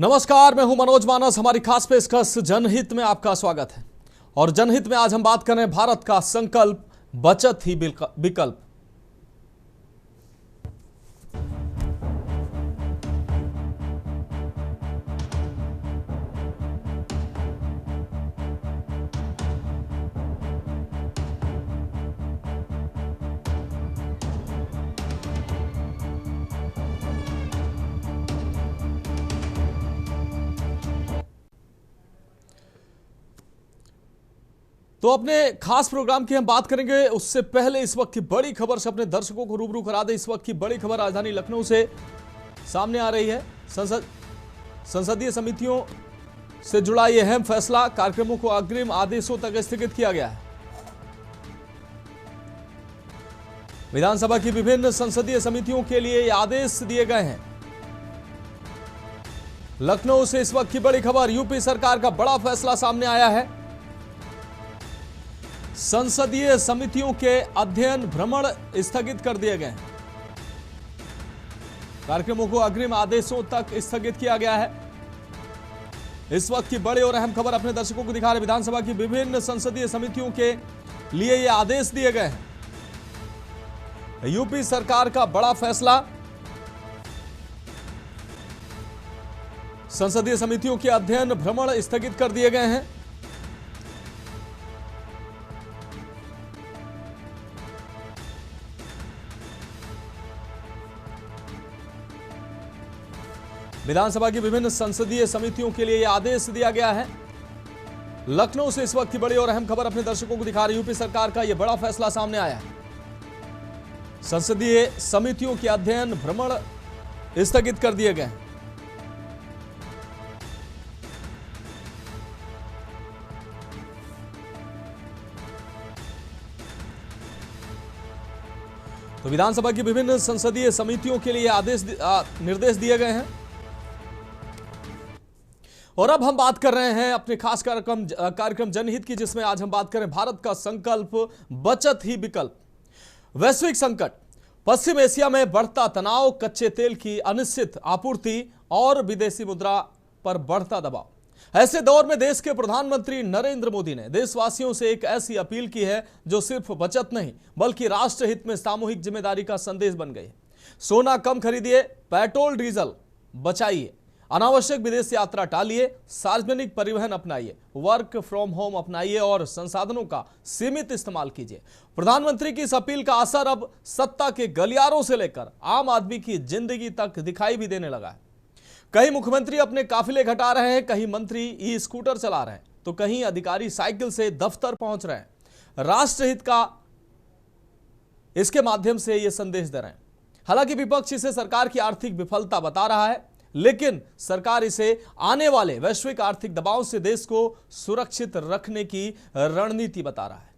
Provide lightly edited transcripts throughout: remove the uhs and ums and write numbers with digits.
नमस्कार, मैं हूं मनोज मानस। हमारी खास पेशकश जनहित में आपका स्वागत है। और जनहित में आज हम बात कर रहे हैं भारत का संकल्प, बचत ही विकल्प। तो अपने खास प्रोग्राम की हम बात करेंगे, उससे पहले इस वक्त की बड़ी खबर से अपने दर्शकों को रूबरू करा दे। इस वक्त की बड़ी खबर राजधानी लखनऊ से सामने आ रही है। संसदीय समितियों से जुड़ा यह अहम फैसला, कार्यक्रमों को अग्रिम आदेशों तक स्थगित किया गया है। विधानसभा की विभिन्न संसदीय समितियों के लिए ये आदेश दिए गए हैं। लखनऊ से इस वक्त की बड़ी खबर, यूपी सरकार का बड़ा फैसला सामने आया है। संसदीय समितियों के अध्ययन भ्रमण स्थगित कर दिए गए हैं। कार्यक्रमों को अग्रिम आदेशों तक स्थगित किया गया है। इस वक्त की बड़ी और अहम खबर अपने दर्शकों को दिखा रहे। विधानसभा की विभिन्न संसदीय समितियों के लिए ये आदेश दिए गए हैं। यूपी सरकार का बड़ा फैसला, संसदीय समितियों के अध्ययन भ्रमण स्थगित कर दिए गए हैं। विधानसभा की विभिन्न संसदीय समितियों के लिए यह आदेश दिया गया है। लखनऊ से इस वक्त की बड़ी और अहम खबर अपने दर्शकों को दिखा रही। यूपी सरकार का यह बड़ा फैसला सामने आया है। संसदीय समितियों के अध्ययन भ्रमण स्थगित कर दिए गए हैं। तो विधानसभा की विभिन्न संसदीय समितियों के लिए निर्देश दिए गए हैं। और अब हम बात कर रहे हैं अपने खास कार्यक्रम जनहित की, जिसमें आज हम बात करें भारत का संकल्प, बचत ही विकल्प। वैश्विक संकट, पश्चिम एशिया में बढ़ता तनाव, कच्चे तेल की अनिश्चित आपूर्ति और विदेशी मुद्रा पर बढ़ता दबाव। ऐसे दौर में देश के प्रधानमंत्री नरेंद्र मोदी ने देशवासियों से एक ऐसी अपील की है जो सिर्फ बचत नहीं बल्कि राष्ट्रहित में सामूहिक जिम्मेदारी का संदेश बन गई है। सोना कम खरीदिए, पेट्रोल डीजल बचाइए, अनावश्यक विदेश यात्रा टालिए, सार्वजनिक परिवहन अपनाइए, वर्क फ्रॉम होम अपनाइए और संसाधनों का सीमित इस्तेमाल कीजिए। प्रधानमंत्री की इस अपील का असर अब सत्ता के गलियारों से लेकर आम आदमी की जिंदगी तक दिखाई भी देने लगा है। कहीं मुख्यमंत्री अपने काफिले घटा रहे हैं, कहीं मंत्री ई स्कूटर चला रहे हैं, तो कहीं अधिकारी साइकिल से दफ्तर पहुंच रहे हैं। राष्ट्रहित का इसके माध्यम से यह संदेश दे रहे हैं। हालांकि विपक्ष इसे सरकार की आर्थिक विफलता बता रहा है, लेकिन सरकार इसे आने वाले वैश्विक आर्थिक दबाव से देश को सुरक्षित रखने की रणनीति बता रहा है।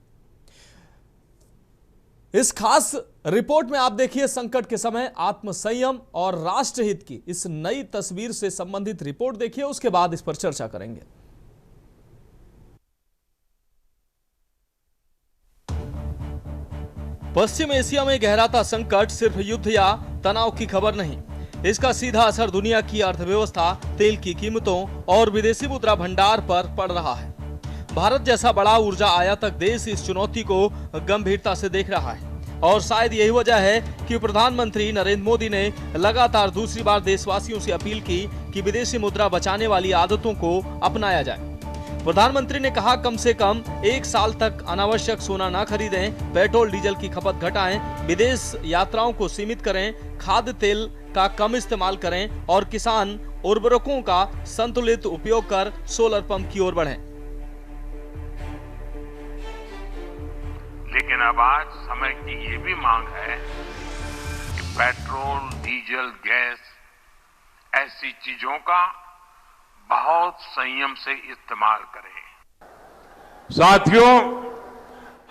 इस खास रिपोर्ट में आप देखिए, संकट के समय आत्मसंयम और राष्ट्रहित की इस नई तस्वीर से संबंधित रिपोर्ट देखिए, उसके बाद इस पर चर्चा करेंगे। पश्चिम एशिया में गहराता संकट सिर्फ युद्ध या तनाव की खबर नहीं, इसका सीधा असर दुनिया की अर्थव्यवस्था, तेल की कीमतों और विदेशी मुद्रा भंडार पर पड़ रहा है। भारत जैसा बड़ा ऊर्जा आयातक देश इस चुनौती को गंभीरता से देख रहा है और शायद यही वजह है कि प्रधानमंत्री नरेंद्र मोदी ने लगातार दूसरी बार देशवासियों से अपील की कि विदेशी मुद्रा बचाने वाली आदतों को अपनाया जाए। प्रधानमंत्री ने कहा, कम से कम 1 साल तक अनावश्यक सोना न खरीदें, पेट्रोल डीजल की खपत घटाएं, विदेश यात्राओं को सीमित करें, खाद्य तेल का कम इस्तेमाल करें और किसान उर्वरकों का संतुलित उपयोग कर सोलर पंप की ओर बढ़ें। लेकिन अब आज समय की ये भी मांग है कि पेट्रोल, डीजल, गैस ऐसी चीजों का बहुत संयम से इस्तेमाल करें। साथियों,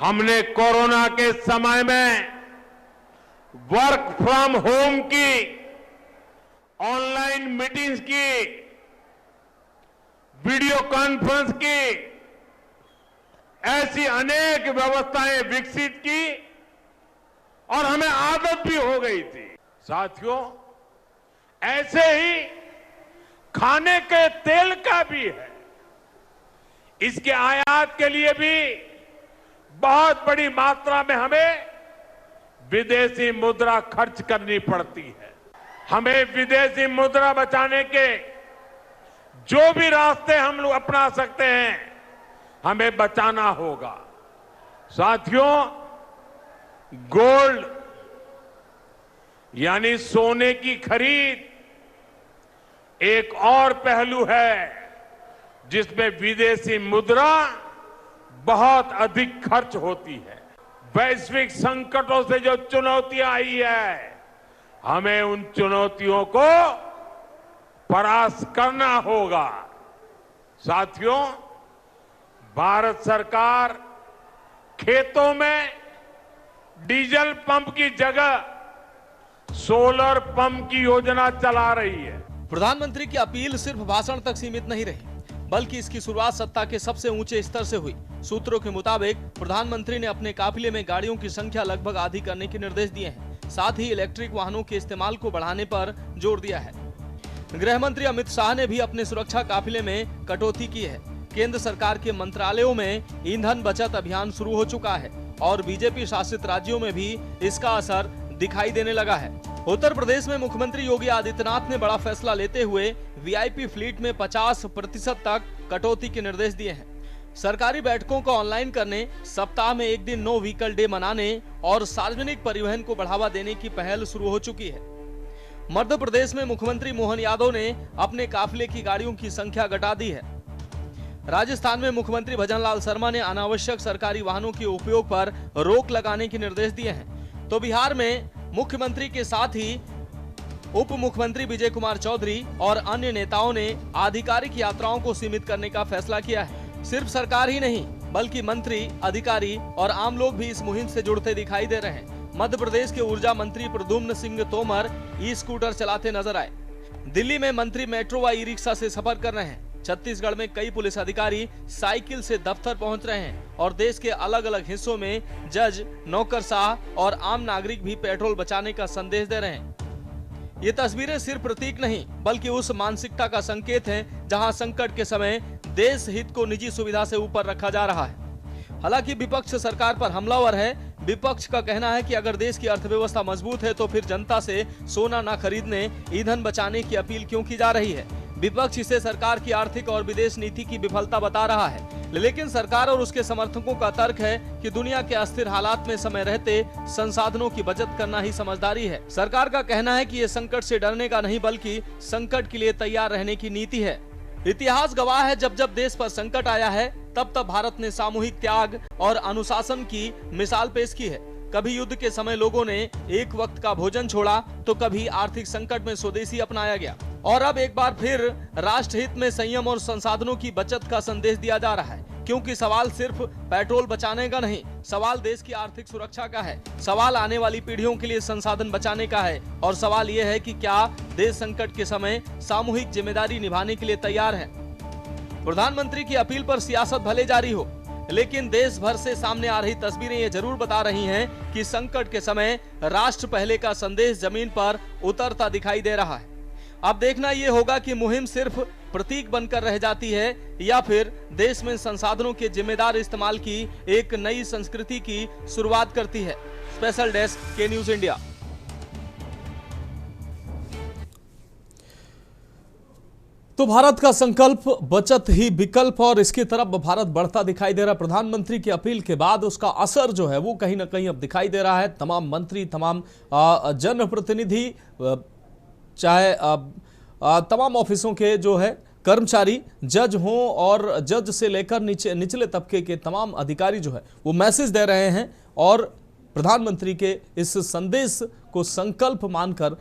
हमने कोरोना के समय में वर्क फ्रॉम होम की, ऑनलाइन मीटिंग्स की, वीडियो कॉन्फ्रेंस की, ऐसी अनेक व्यवस्थाएं विकसित की और हमें आदत भी हो गई थी। साथियों, ऐसे ही खाने के तेल का भी है। इसके आयात के लिए भी बहुत बड़ी मात्रा में हमें विदेशी मुद्रा खर्च करनी पड़ती है। हमें विदेशी मुद्रा बचाने के जो भी रास्ते हम लोग अपना सकते हैं, हमें बचाना होगा। साथियों, गोल्ड यानी सोने की खरीद एक और पहलू है जिसमें विदेशी मुद्रा बहुत अधिक खर्च होती है। वैश्विक संकटों से जो चुनौतियां आई है, हमें उन चुनौतियों को परास्त करना होगा। साथियों, भारत सरकार खेतों में डीजल पंप की जगह सोलर पंप की योजना चला रही है। प्रधानमंत्री की अपील सिर्फ भाषण तक सीमित नहीं रही, बल्कि इसकी शुरुआत सत्ता के सबसे ऊंचे स्तर से हुई। सूत्रों के मुताबिक प्रधानमंत्री ने अपने काफिले में गाड़ियों की संख्या लगभग आधी करने के निर्देश दिए हैं। साथ ही इलेक्ट्रिक वाहनों के इस्तेमाल को बढ़ाने पर जोर दिया है। गृह मंत्री अमित शाह ने भी अपने सुरक्षा काफिले में कटौती की है। केंद्र सरकार के मंत्रालयों में ईंधन बचत अभियान शुरू हो चुका है और बीजेपी शासित राज्यों में भी इसका असर दिखाई देने लगा है। उत्तर प्रदेश में मुख्यमंत्री योगी आदित्यनाथ ने बड़ा फैसला लेते हुए वीआईपी फ्लीट में 50% तक कटौती के निर्देश दिए हैं। सरकारी बैठकों को ऑनलाइन करने, सप्ताह में एक दिन नो व्हीकल डे मनाने और सार्वजनिक परिवहन को बढ़ावा देने की पहल शुरू हो चुकी है। मध्य प्रदेश में मुख्यमंत्री मोहन यादव ने अपने काफिले की गाड़ियों की संख्या घटा दी है। राजस्थान में मुख्यमंत्री भजनलाल शर्मा ने अनावश्यक सरकारी वाहनों के उपयोग पर रोक लगाने के निर्देश दिए हैं। तो बिहार में मुख्यमंत्री के साथ ही उप मुख्यमंत्री विजय कुमार चौधरी और अन्य नेताओं ने आधिकारिक यात्राओं को सीमित करने का फैसला किया है। सिर्फ सरकार ही नहीं, बल्कि मंत्री, अधिकारी और आम लोग भी इस मुहिम से जुड़ते दिखाई दे रहे हैं। मध्य प्रदेश के ऊर्जा मंत्री प्रद्युम्न सिंह तोमर ई स्कूटर चलाते नजर आए। दिल्ली में मंत्री मेट्रो व ई रिक्शा से सफर कर रहे हैं। छत्तीसगढ़ में कई पुलिस अधिकारी साइकिल से दफ्तर पहुंच रहे हैं और देश के अलग अलग हिस्सों में जज, नौकरशाह और आम नागरिक भी पेट्रोल बचाने का संदेश दे रहे हैं। ये तस्वीरें सिर्फ प्रतीक नहीं, बल्कि उस मानसिकता का संकेत है जहां संकट के समय देश हित को निजी सुविधा से ऊपर रखा जा रहा है। हालांकि विपक्ष सरकार पर हमलावर है। विपक्ष का कहना है कि अगर देश की अर्थव्यवस्था मजबूत है तो फिर जनता से सोना न खरीदने, ईंधन बचाने की अपील क्यों की जा रही है। विपक्ष इसे सरकार की आर्थिक और विदेश नीति की विफलता बता रहा है। लेकिन सरकार और उसके समर्थकों का तर्क है कि दुनिया के अस्थिर हालात में समय रहते संसाधनों की बचत करना ही समझदारी है। सरकार का कहना है कि ये संकट से डरने का नहीं, बल्कि संकट के लिए तैयार रहने की नीति है। इतिहास गवाह है, जब जब देश पर संकट आया है तब तब भारत ने सामूहिक त्याग और अनुशासन की मिसाल पेश की है। कभी युद्ध के समय लोगों ने एक वक्त का भोजन छोड़ा, तो कभी आर्थिक संकट में स्वदेशी अपनाया गया और अब एक बार फिर राष्ट्रहित में संयम और संसाधनों की बचत का संदेश दिया जा रहा है। क्योंकि सवाल सिर्फ पेट्रोल बचाने का नहीं, सवाल देश की आर्थिक सुरक्षा का है। सवाल आने वाली पीढ़ियों के लिए संसाधन बचाने का है और सवाल यह है कि क्या देश संकट के समय सामूहिक जिम्मेदारी निभाने के लिए तैयार है। प्रधानमंत्री की अपील पर सियासत भले जारी हो, लेकिन देश भर से सामने आ रही तस्वीरें ये जरूर बता रही हैं कि संकट के समय राष्ट्र पहले का संदेश जमीन पर उतरता दिखाई दे रहा है। अब देखना ये होगा कि मुहिम सिर्फ प्रतीक बनकर रह जाती है या फिर देश में संसाधनों के जिम्मेदार इस्तेमाल की एक नई संस्कृति की शुरुआत करती है। स्पेशल डेस्क के न्यूज इंडिया। तो भारत का संकल्प बचत ही विकल्प, और इसकी तरफ भारत बढ़ता दिखाई दे रहा है। प्रधानमंत्री की अपील के बाद उसका असर जो है वो कहीं ना कहीं अब दिखाई दे रहा है। तमाम मंत्री, तमाम जनप्रतिनिधि, चाहे तमाम ऑफिसों के जो है कर्मचारी, जज हों और जज से लेकर निचले तबके के तमाम अधिकारी जो है वो मैसेज दे रहे हैं और प्रधानमंत्री के इस संदेश को संकल्प मानकर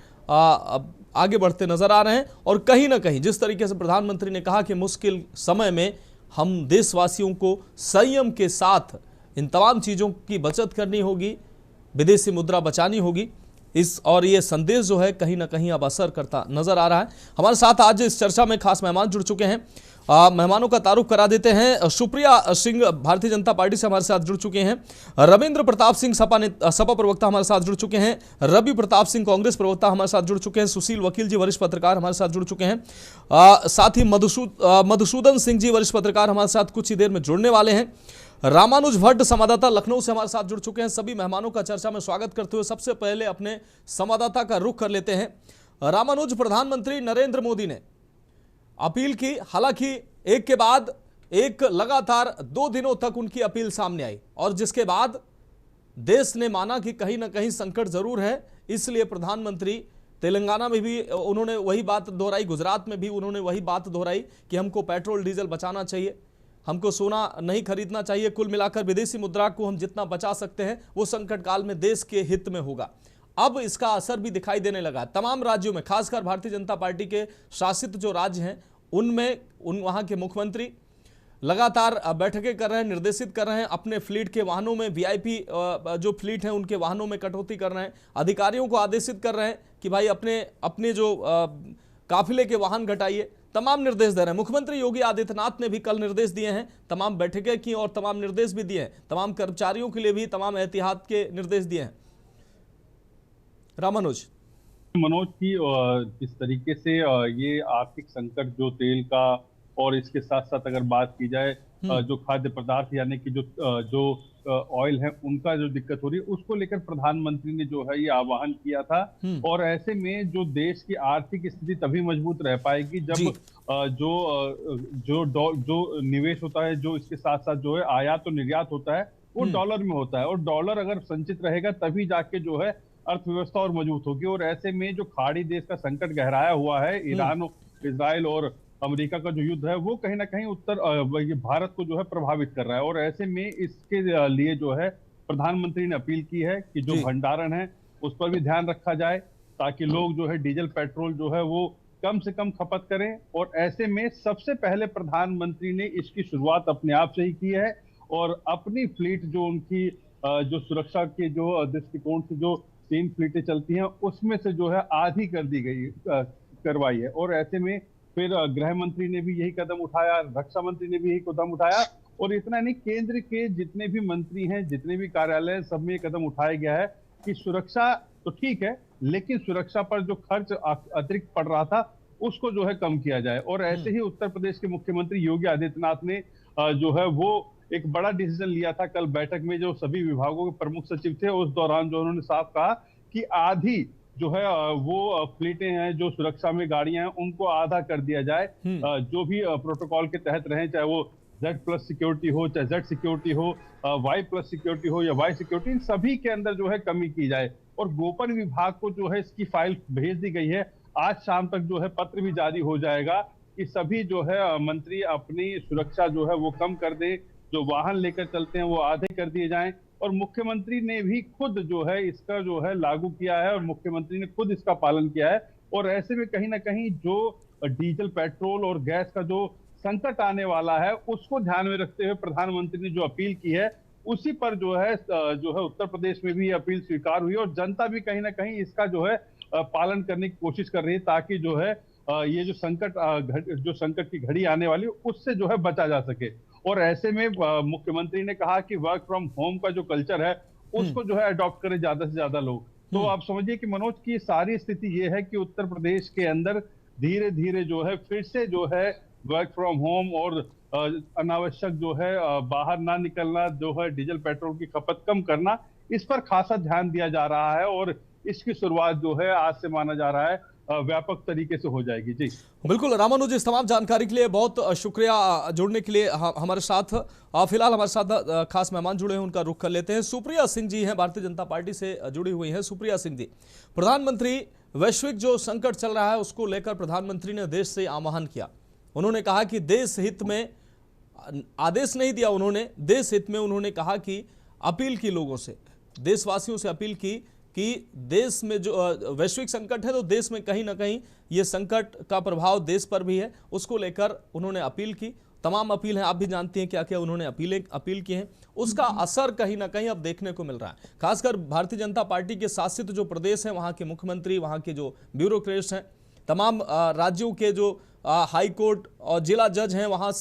आगे बढ़ते नजर आ रहे हैं। और कहीं ना कहीं जिस तरीके से प्रधानमंत्री ने कहा कि मुश्किल समय में हम देशवासियों को संयम के साथ इन तमाम चीज़ों की बचत करनी होगी, विदेशी मुद्रा बचानी होगी, और ये संदेश जो है कहीं ना कहीं अब असर करता नजर आ रहा है। हमारे साथ आज इस चर्चा में खास मेहमान जुड़ चुके हैं। मेहमानों का तारुफ करा देते हैं। सुप्रिया सिंह भारतीय जनता पार्टी से हमारे साथ जुड़ चुके हैं, रविंद्र प्रताप सिंह सपा प्रवक्ता हमारे साथ जुड़ चुके हैं, रवि प्रताप सिंह कांग्रेस प्रवक्ता हमारे साथ जुड़ चुके हैं, सुशील वकील जी वरिष्ठ पत्रकार हमारे साथ जुड़ चुके हैं, साथ ही मधुसूदन सिंह जी वरिष्ठ पत्रकार हमारे साथ कुछ ही देर में जुड़ने वाले हैं, रामानुज भट्ट संवाददाता लखनऊ से हमारे साथ जुड़ चुके हैं। सभी मेहमानों का चर्चा में स्वागत करते हुए सबसे पहले अपने संवाददाता का रुख कर लेते हैं। रामानुज, प्रधानमंत्री नरेंद्र मोदी ने अपील की, हालांकि एक के बाद एक लगातार 2 दिनों तक उनकी अपील सामने आई और जिसके बाद देश ने माना कि कहीं ना कहीं संकट जरूर है, इसलिए प्रधानमंत्री तेलंगाना में भी उन्होंने वही बात दोहराई, गुजरात में भी उन्होंने वही बात दोहराई कि हमको पेट्रोल डीजल बचाना चाहिए, हमको सोना नहीं खरीदना चाहिए, कुल मिलाकर विदेशी मुद्रा को हम जितना बचा सकते हैं वो संकट काल में देश के हित में होगा। अब इसका असर भी दिखाई देने लगा तमाम राज्यों में, खासकर भारतीय जनता पार्टी के शासित जो राज्य हैं उनमें वहां के मुख्यमंत्री लगातार बैठकें कर रहे हैं, निर्देशित कर रहे हैं, अपने फ्लीट के वाहनों में वीआईपी जो फ्लीट हैं उनके वाहनों में कटौती कर रहे हैं, अधिकारियों को आदेशित कर रहे हैं कि भाई अपने जो काफिले के वाहन घटाइए, तमाम निर्देश दे रहे हैं। मुख्यमंत्री योगी आदित्यनाथ ने भी कल निर्देश दिए हैं, तमाम बैठकें की और तमाम निर्देश भी दिए हैं, तमाम कर्मचारियों के लिए भी तमाम एहतियात के निर्देश दिए हैं। रामानुज मनोज की जिस तरीके से ये आर्थिक संकट जो तेल का और इसके साथ साथ अगर बात की जाए जो खाद्य पदार्थ यानी कि जो ऑयल है उनका जो दिक्कत हो रही है उसको लेकर प्रधानमंत्री ने जो है ये आह्वान किया था। और ऐसे में जो देश की आर्थिक स्थिति तभी मजबूत रह पाएगी जब जो निवेश होता है, जो इसके साथ साथ जो है आयात और निर्यात होता है वो डॉलर में होता है और डॉलर अगर संचित रहेगा तभी जाके जो है अर्थव्यवस्था और मजबूत होगी। और ऐसे में जो खाड़ी देश का संकट गहराया हुआ है, ईरान, इजराइल और अमेरिका का जो युद्ध है वो कहीं ना कहीं भारत को जो है प्रभावित कर रहा है। और ऐसे में इसके लिए जो है प्रधानमंत्री ने अपील की है कि जो भंडारण है उस पर भी ध्यान रखा जाए ताकि लोग जो है डीजल पेट्रोल जो है वो कम से कम खपत करें। और ऐसे में सबसे पहले प्रधानमंत्री ने इसकी शुरुआत अपने आप से ही की है और अपनी फ्लीट जो उनकी जो सुरक्षा के जो दृष्टिकोण से जो 3 फ्लीटें चलती हैं उसमें से जो है आधी करवाई है। और ऐसे में फिर गृह मंत्री ने भी यही कदम उठाया, रक्षा मंत्री ने भी यही कदम उठाया और इतना नहीं, केंद्र के जितने भी मंत्री हैं, जितने भी कार्यालय हैं, सब में ये कदम उठाया गया है कि सुरक्षा तो ठीक है लेकिन सुरक्षा पर जो खर्च अतिरिक्त पड़ रहा था उसको जो है कम किया जाए। और ऐसे ही उत्तर प्रदेश के मुख्यमंत्री योगी आदित्यनाथ ने जो है वो एक बड़ा डिसीजन लिया था कल बैठक में, जो सभी विभागों के प्रमुख सचिव थे उस दौरान जो उन्होंने साफ कहा कि आधी जो है वो फ्लीटें हैं जो सुरक्षा में गाड़ियां हैं उनको आधा कर दिया जाए, जो भी प्रोटोकॉल के तहत रहें, चाहे वो Z+ सिक्योरिटी हो, चाहे Z सिक्योरिटी हो, Y+ सिक्योरिटी हो या Y सिक्योरिटी, इन सभी के अंदर जो है कमी की जाए। और गोपन विभाग को जो है इसकी फाइल भेज दी गई है, आज शाम तक जो है पत्र भी जारी हो जाएगा कि सभी जो है मंत्री अपनी सुरक्षा जो है वो कम कर दे, जो वाहन लेकर चलते हैं वो आधे कर दिए जाएं। और मुख्यमंत्री ने भी खुद जो है इसका जो है लागू किया है और मुख्यमंत्री ने खुद इसका पालन किया है। और ऐसे में कहीं ना कहीं जो डीजल, पेट्रोल और गैस का जो संकट आने वाला है उसको ध्यान में रखते हुए प्रधानमंत्री ने जो अपील की है उसी पर जो है उत्तर प्रदेश में भी ये अपील स्वीकार हुई और जनता भी कहीं ना कहीं इसका जो है पालन करने की कोशिश कर रही है ताकि जो है ये जो संकट की घड़ी आने वाली है उससे जो है बचा जा सके। और ऐसे में मुख्यमंत्री ने कहा कि वर्क फ्रॉम होम का जो कल्चर है उसको जो है अडॉप्ट करें ज्यादा से ज्यादा लोग। तो आप समझिए कि मनोज की सारी स्थिति ये है कि उत्तर प्रदेश के अंदर धीरे धीरे जो है फिर से जो है वर्क फ्रॉम होम और अनावश्यक जो है बाहर ना निकलना, जो है डीजल पेट्रोल की खपत कम करना, इस पर खासा ध्यान दिया जा रहा है और इसकी शुरुआत जो है आज से माना जा रहा है व्यापक तरीके से हो जाएगी। जी बिल्कुल रामानुज, इस तमाम जानकारी के लिए बहुत शुक्रिया। जुड़ने के लिए हमारे साथ फिलहाल हमारे साथ खास मेहमान जुड़े हैं, उनका रुख कर लेते हैं। सुप्रिया सिंह जी हैं, भारतीय जनता पार्टी से जुड़ी हुई हैं। सुप्रिया सिंह जी, प्रधानमंत्री वैश्विक जो संकट चल रहा है उसको लेकर प्रधानमंत्री ने देश से आह्वान किया। उन्होंने कहा कि देश हित में, आदेश नहीं दिया उन्होंने, देश हित में उन्होंने कहा कि अपील की, लोगों से, देशवासियों से अपील की कि देश में जो वैश्विक संकट है तो देश में कहीं ना कहीं ये संकट का प्रभाव देश पर भी है, उसको लेकर उन्होंने अपील की। तमाम अपील हैं, आप भी जानती हैं क्या क्या उन्होंने अपील की हैं, उसका असर कहीं ना कहीं अब देखने को मिल रहा है। खासकर भारतीय जनता पार्टी के शासित जो प्रदेश हैं वहाँ के मुख्यमंत्री, वहाँ के जो ब्यूरोक्रेट्स हैं, तमाम राज्यों के जो हाई कोर्ट और जिला जज हैं वहां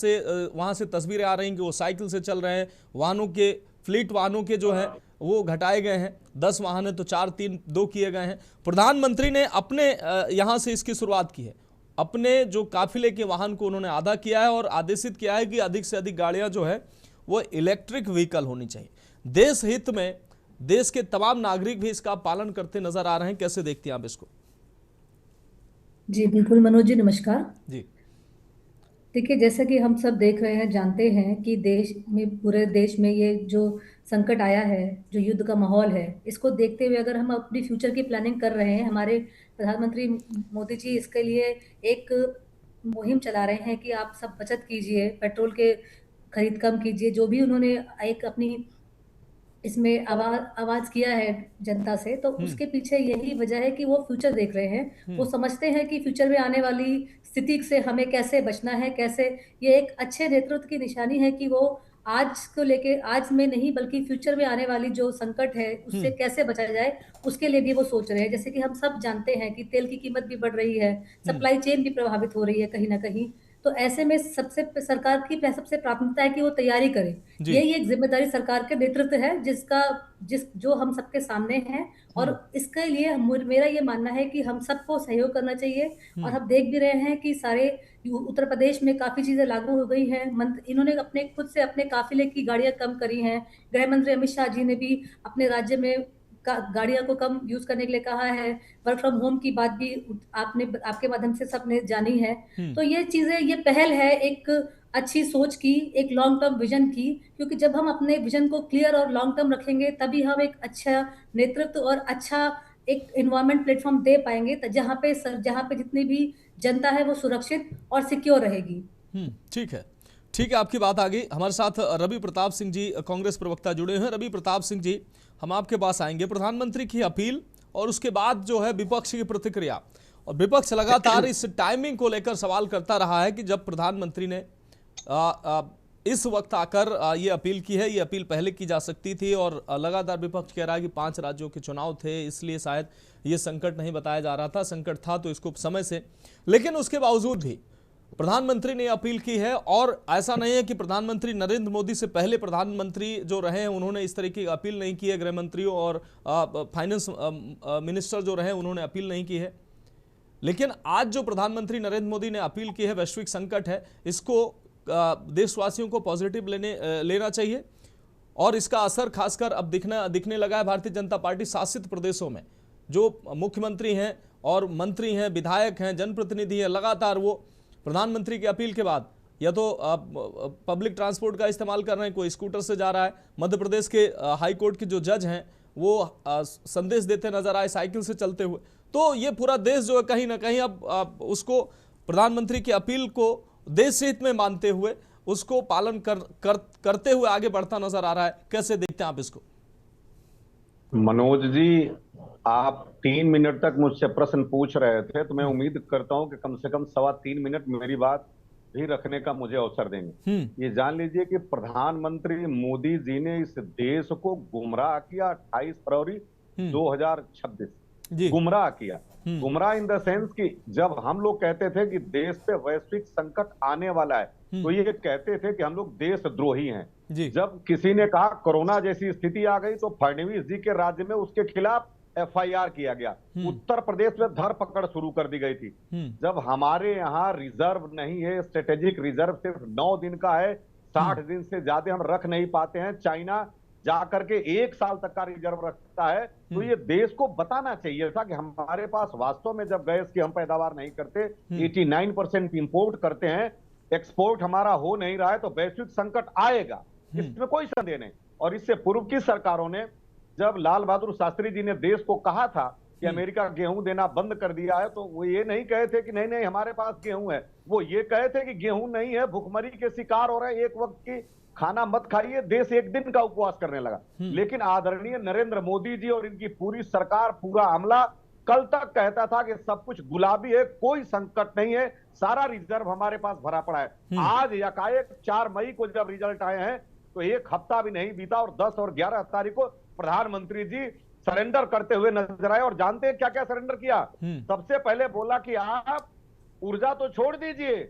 से तस्वीरें आ रही हैं कि वो साइकिल से चल रहे हैं। वाहनों के फ्लीट वाहनों के जो हैं वो घटाए गए हैं, 10 वाहन है तो 4, 3, 2 किए गए हैं। प्रधानमंत्री ने अपने यहाँ से इसकी शुरुआत की है, अपने जो काफिले के वाहन को उन्होंने आधा किया है और आदेशित किया है कि अधिक से अधिक गाड़ियां जो है वो इलेक्ट्रिक व्हीकल होनी चाहिए। देश हित में देश के तमाम नागरिक भी इसका पालन करते नजर आ रहे हैं। कैसे देखती हैं आप इसको? जी बिल्कुल मनोज जी, नमस्कार। जी देखिए, जैसा कि हम सब देख रहे हैं, जानते हैं कि देश में, पूरे देश में ये जो संकट आया है, जो युद्ध का माहौल है, इसको देखते हुए अगर हम अपनी फ्यूचर की प्लानिंग कर रहे हैं, हमारे प्रधानमंत्री मोदी जी इसके लिए एक मुहिम चला रहे हैं कि आप सब बचत कीजिए, पेट्रोल के खरीद कम कीजिए। जो भी उन्होंने एक अपनी इसमें आवाज किया है जनता से, तो उसके पीछे यही वजह है कि वो फ्यूचर देख रहे हैं। वो समझते हैं कि फ्यूचर में आने वाली स्थिति से हमें कैसे बचना है, कैसे। ये एक अच्छे नेतृत्व की निशानी है कि वो आज को लेके, आज में नहीं बल्कि फ्यूचर में आने वाली जो संकट है उससे कैसे बचा जाए, उसके लिए भी वो सोच रहे हैं। जैसे कि हम सब जानते हैं कि तेल की कीमत भी बढ़ रही है, सप्लाई चेन भी प्रभावित हो रही है कहीं ना कहीं। तो ऐसे में सरकार की सबसे प्राथमिकता है कि वो तैयारी करे। जी यही एक जिम्मेदारी सरकार के नेतृत्व है जो हम सबके सामने है। और इसके लिए मेरा ये मानना है कि हम सबको सहयोग करना चाहिए। और हम देख भी रहे हैं कि सारे उत्तर प्रदेश में काफी चीजें लागू हो गई हैं। इन्होंने अपने खुद से अपने काफिले की गाड़ियां कम करी हैं। गृह मंत्री अमित शाह जी ने भी अपने राज्य में गाड़ियों को कम यूज करने के लिए कहा है। वर्क फ्रॉम होम की बात भी आपके माध्यम से सबने जानी है। तो ये चीजें, ये पहल है एक अच्छी सोच की, एक लॉन्ग टर्म विजन की। क्योंकि जब हम अपने विजन को क्लियर और लॉन्ग टर्म रखेंगे, तभी हम एक अच्छा नेतृत्व और अच्छा एक एनवायरमेंट प्लेटफॉर्म दे पाएंगे, जहाँ पे जितनी भी जनता है वो सुरक्षित और सिक्योर रहेगी। ठीक है, ठीक है, आपकी बात आ गई। हमारे साथ रवि प्रताप सिंह जी, कांग्रेस प्रवक्ता, जुड़े हैं। रवि प्रताप सिंह जी, हम आपके पास आएंगे। प्रधानमंत्री की अपील और उसके बाद जो है विपक्ष की प्रतिक्रिया, और विपक्ष लगातार इस टाइमिंग को लेकर सवाल करता रहा है कि जब प्रधानमंत्री ने इस वक्त आकर ये अपील की है, ये अपील पहले की जा सकती थी। और लगातार विपक्ष कह रहा है कि 5 राज्यों के चुनाव थे, इसलिए शायद ये संकट नहीं बताया जा रहा था। संकट था तो इसको समय से, लेकिन उसके बावजूद भी प्रधानमंत्री ने अपील की है। और ऐसा नहीं है कि प्रधानमंत्री नरेंद्र मोदी से पहले प्रधानमंत्री जो रहे हैं उन्होंने इस तरीके की अपील नहीं की है। गृह मंत्रियों और फाइनेंस मिनिस्टर जो रहे उन्होंने अपील नहीं की है। लेकिन आज जो प्रधानमंत्री नरेंद्र मोदी ने अपील की है, वैश्विक संकट है, इसको देशवासियों को पॉजिटिव लेना चाहिए। और इसका असर खासकर अब दिखने लगा है भारतीय जनता पार्टी शासित प्रदेशों में। जो मुख्यमंत्री हैं और मंत्री हैं, विधायक हैं, जनप्रतिनिधि हैं, लगातार वो प्रधानमंत्री की अपील के बाद या तो पब्लिक ट्रांसपोर्ट का इस्तेमाल कर रहे हैं, कोई स्कूटर से जा रहा है। मध्य प्रदेश के हाई कोर्ट के जो जज हैं वो संदेश देते नजर आए साइकिल से चलते हुए। तो ये पूरा देश जो है कहीं ना कहीं अब उसको, प्रधानमंत्री की अपील को देश हित में मानते हुए उसको पालन करते हुए आगे बढ़ता नजर आ रहा है। कैसे देखते हैं आप इसको? मनोज जी, आप 3 मिनट तक मुझसे प्रश्न पूछ रहे थे, तो मैं उम्मीद करता हूं कि कम से कम 3.25 मिनट मेरी बात भी रखने का मुझे अवसर देंगे। ये जान लीजिए कि प्रधानमंत्री मोदी जी ने इस देश को गुमराह किया 28 फरवरी 2026। गुमराह किया, गुमराह इन द सेंस कि जब हम लोग कहते थे कि देश पे वैश्विक संकट आने वाला है, तो ये कहते थे कि हम लोग देशद्रोही हैं। जब किसी ने कहा कोरोना जैसी स्थिति आ गई, तो फडणवीस जी के राज्य में उसके खिलाफ FIR किया गया। उत्तर प्रदेश में धरपकड़ शुरू कर दी गई थी। जब हमारे यहाँ रिजर्व नहीं है, स्ट्रेटेजिक रिजर्व सिर्फ 9 दिन का है, 60 दिन से ज्यादा हम रख नहीं पाते हैं। चाइना जाकर के 1 साल तक का रिजर्व रखता है। तो ये देश को बताना चाहिए था कि हमारे पास वास्तव में, जब गैस की हम पैदावार नहीं करते, 89% इंपोर्ट करते हैं, एक्सपोर्ट हमारा हो नहीं रहा है, तो वैश्विक संकट आएगा, इसमें कोई संदेह नहीं। और इससे पूर्व की सरकारों ने, जब लाल बहादुर शास्त्री जी ने देश को कहा था कि अमेरिका गेहूं देना बंद कर दिया है, तो वो ये नहीं कहे थे कि नहीं नहीं हमारे पास गेहूं है, वो ये कहे थे कि गेहूं नहीं है, भुखमरी के शिकार हो रहे हैं, एक वक्त की खाना मत खाइए। देश 1 दिन का उपवास करने लगा। लेकिन आदरणीय नरेंद्र मोदी जी और इनकी पूरी सरकार, पूरा अमला कल तक कहता था कि सब कुछ गुलाबी है, कोई संकट नहीं है, सारा रिजर्व हमारे पास भरा पड़ा है। आज यकाएक 4 मई को जब रिजल्ट आए हैं, तो 1 हफ्ता भी नहीं बीता और 10 और 11 तारीख को प्रधानमंत्री जी सरेंडर करते हुए नजर आए। और जानते हैं क्या क्या सरेंडर किया? सबसे पहले बोला कि आप ऊर्जा तो छोड़ दीजिए,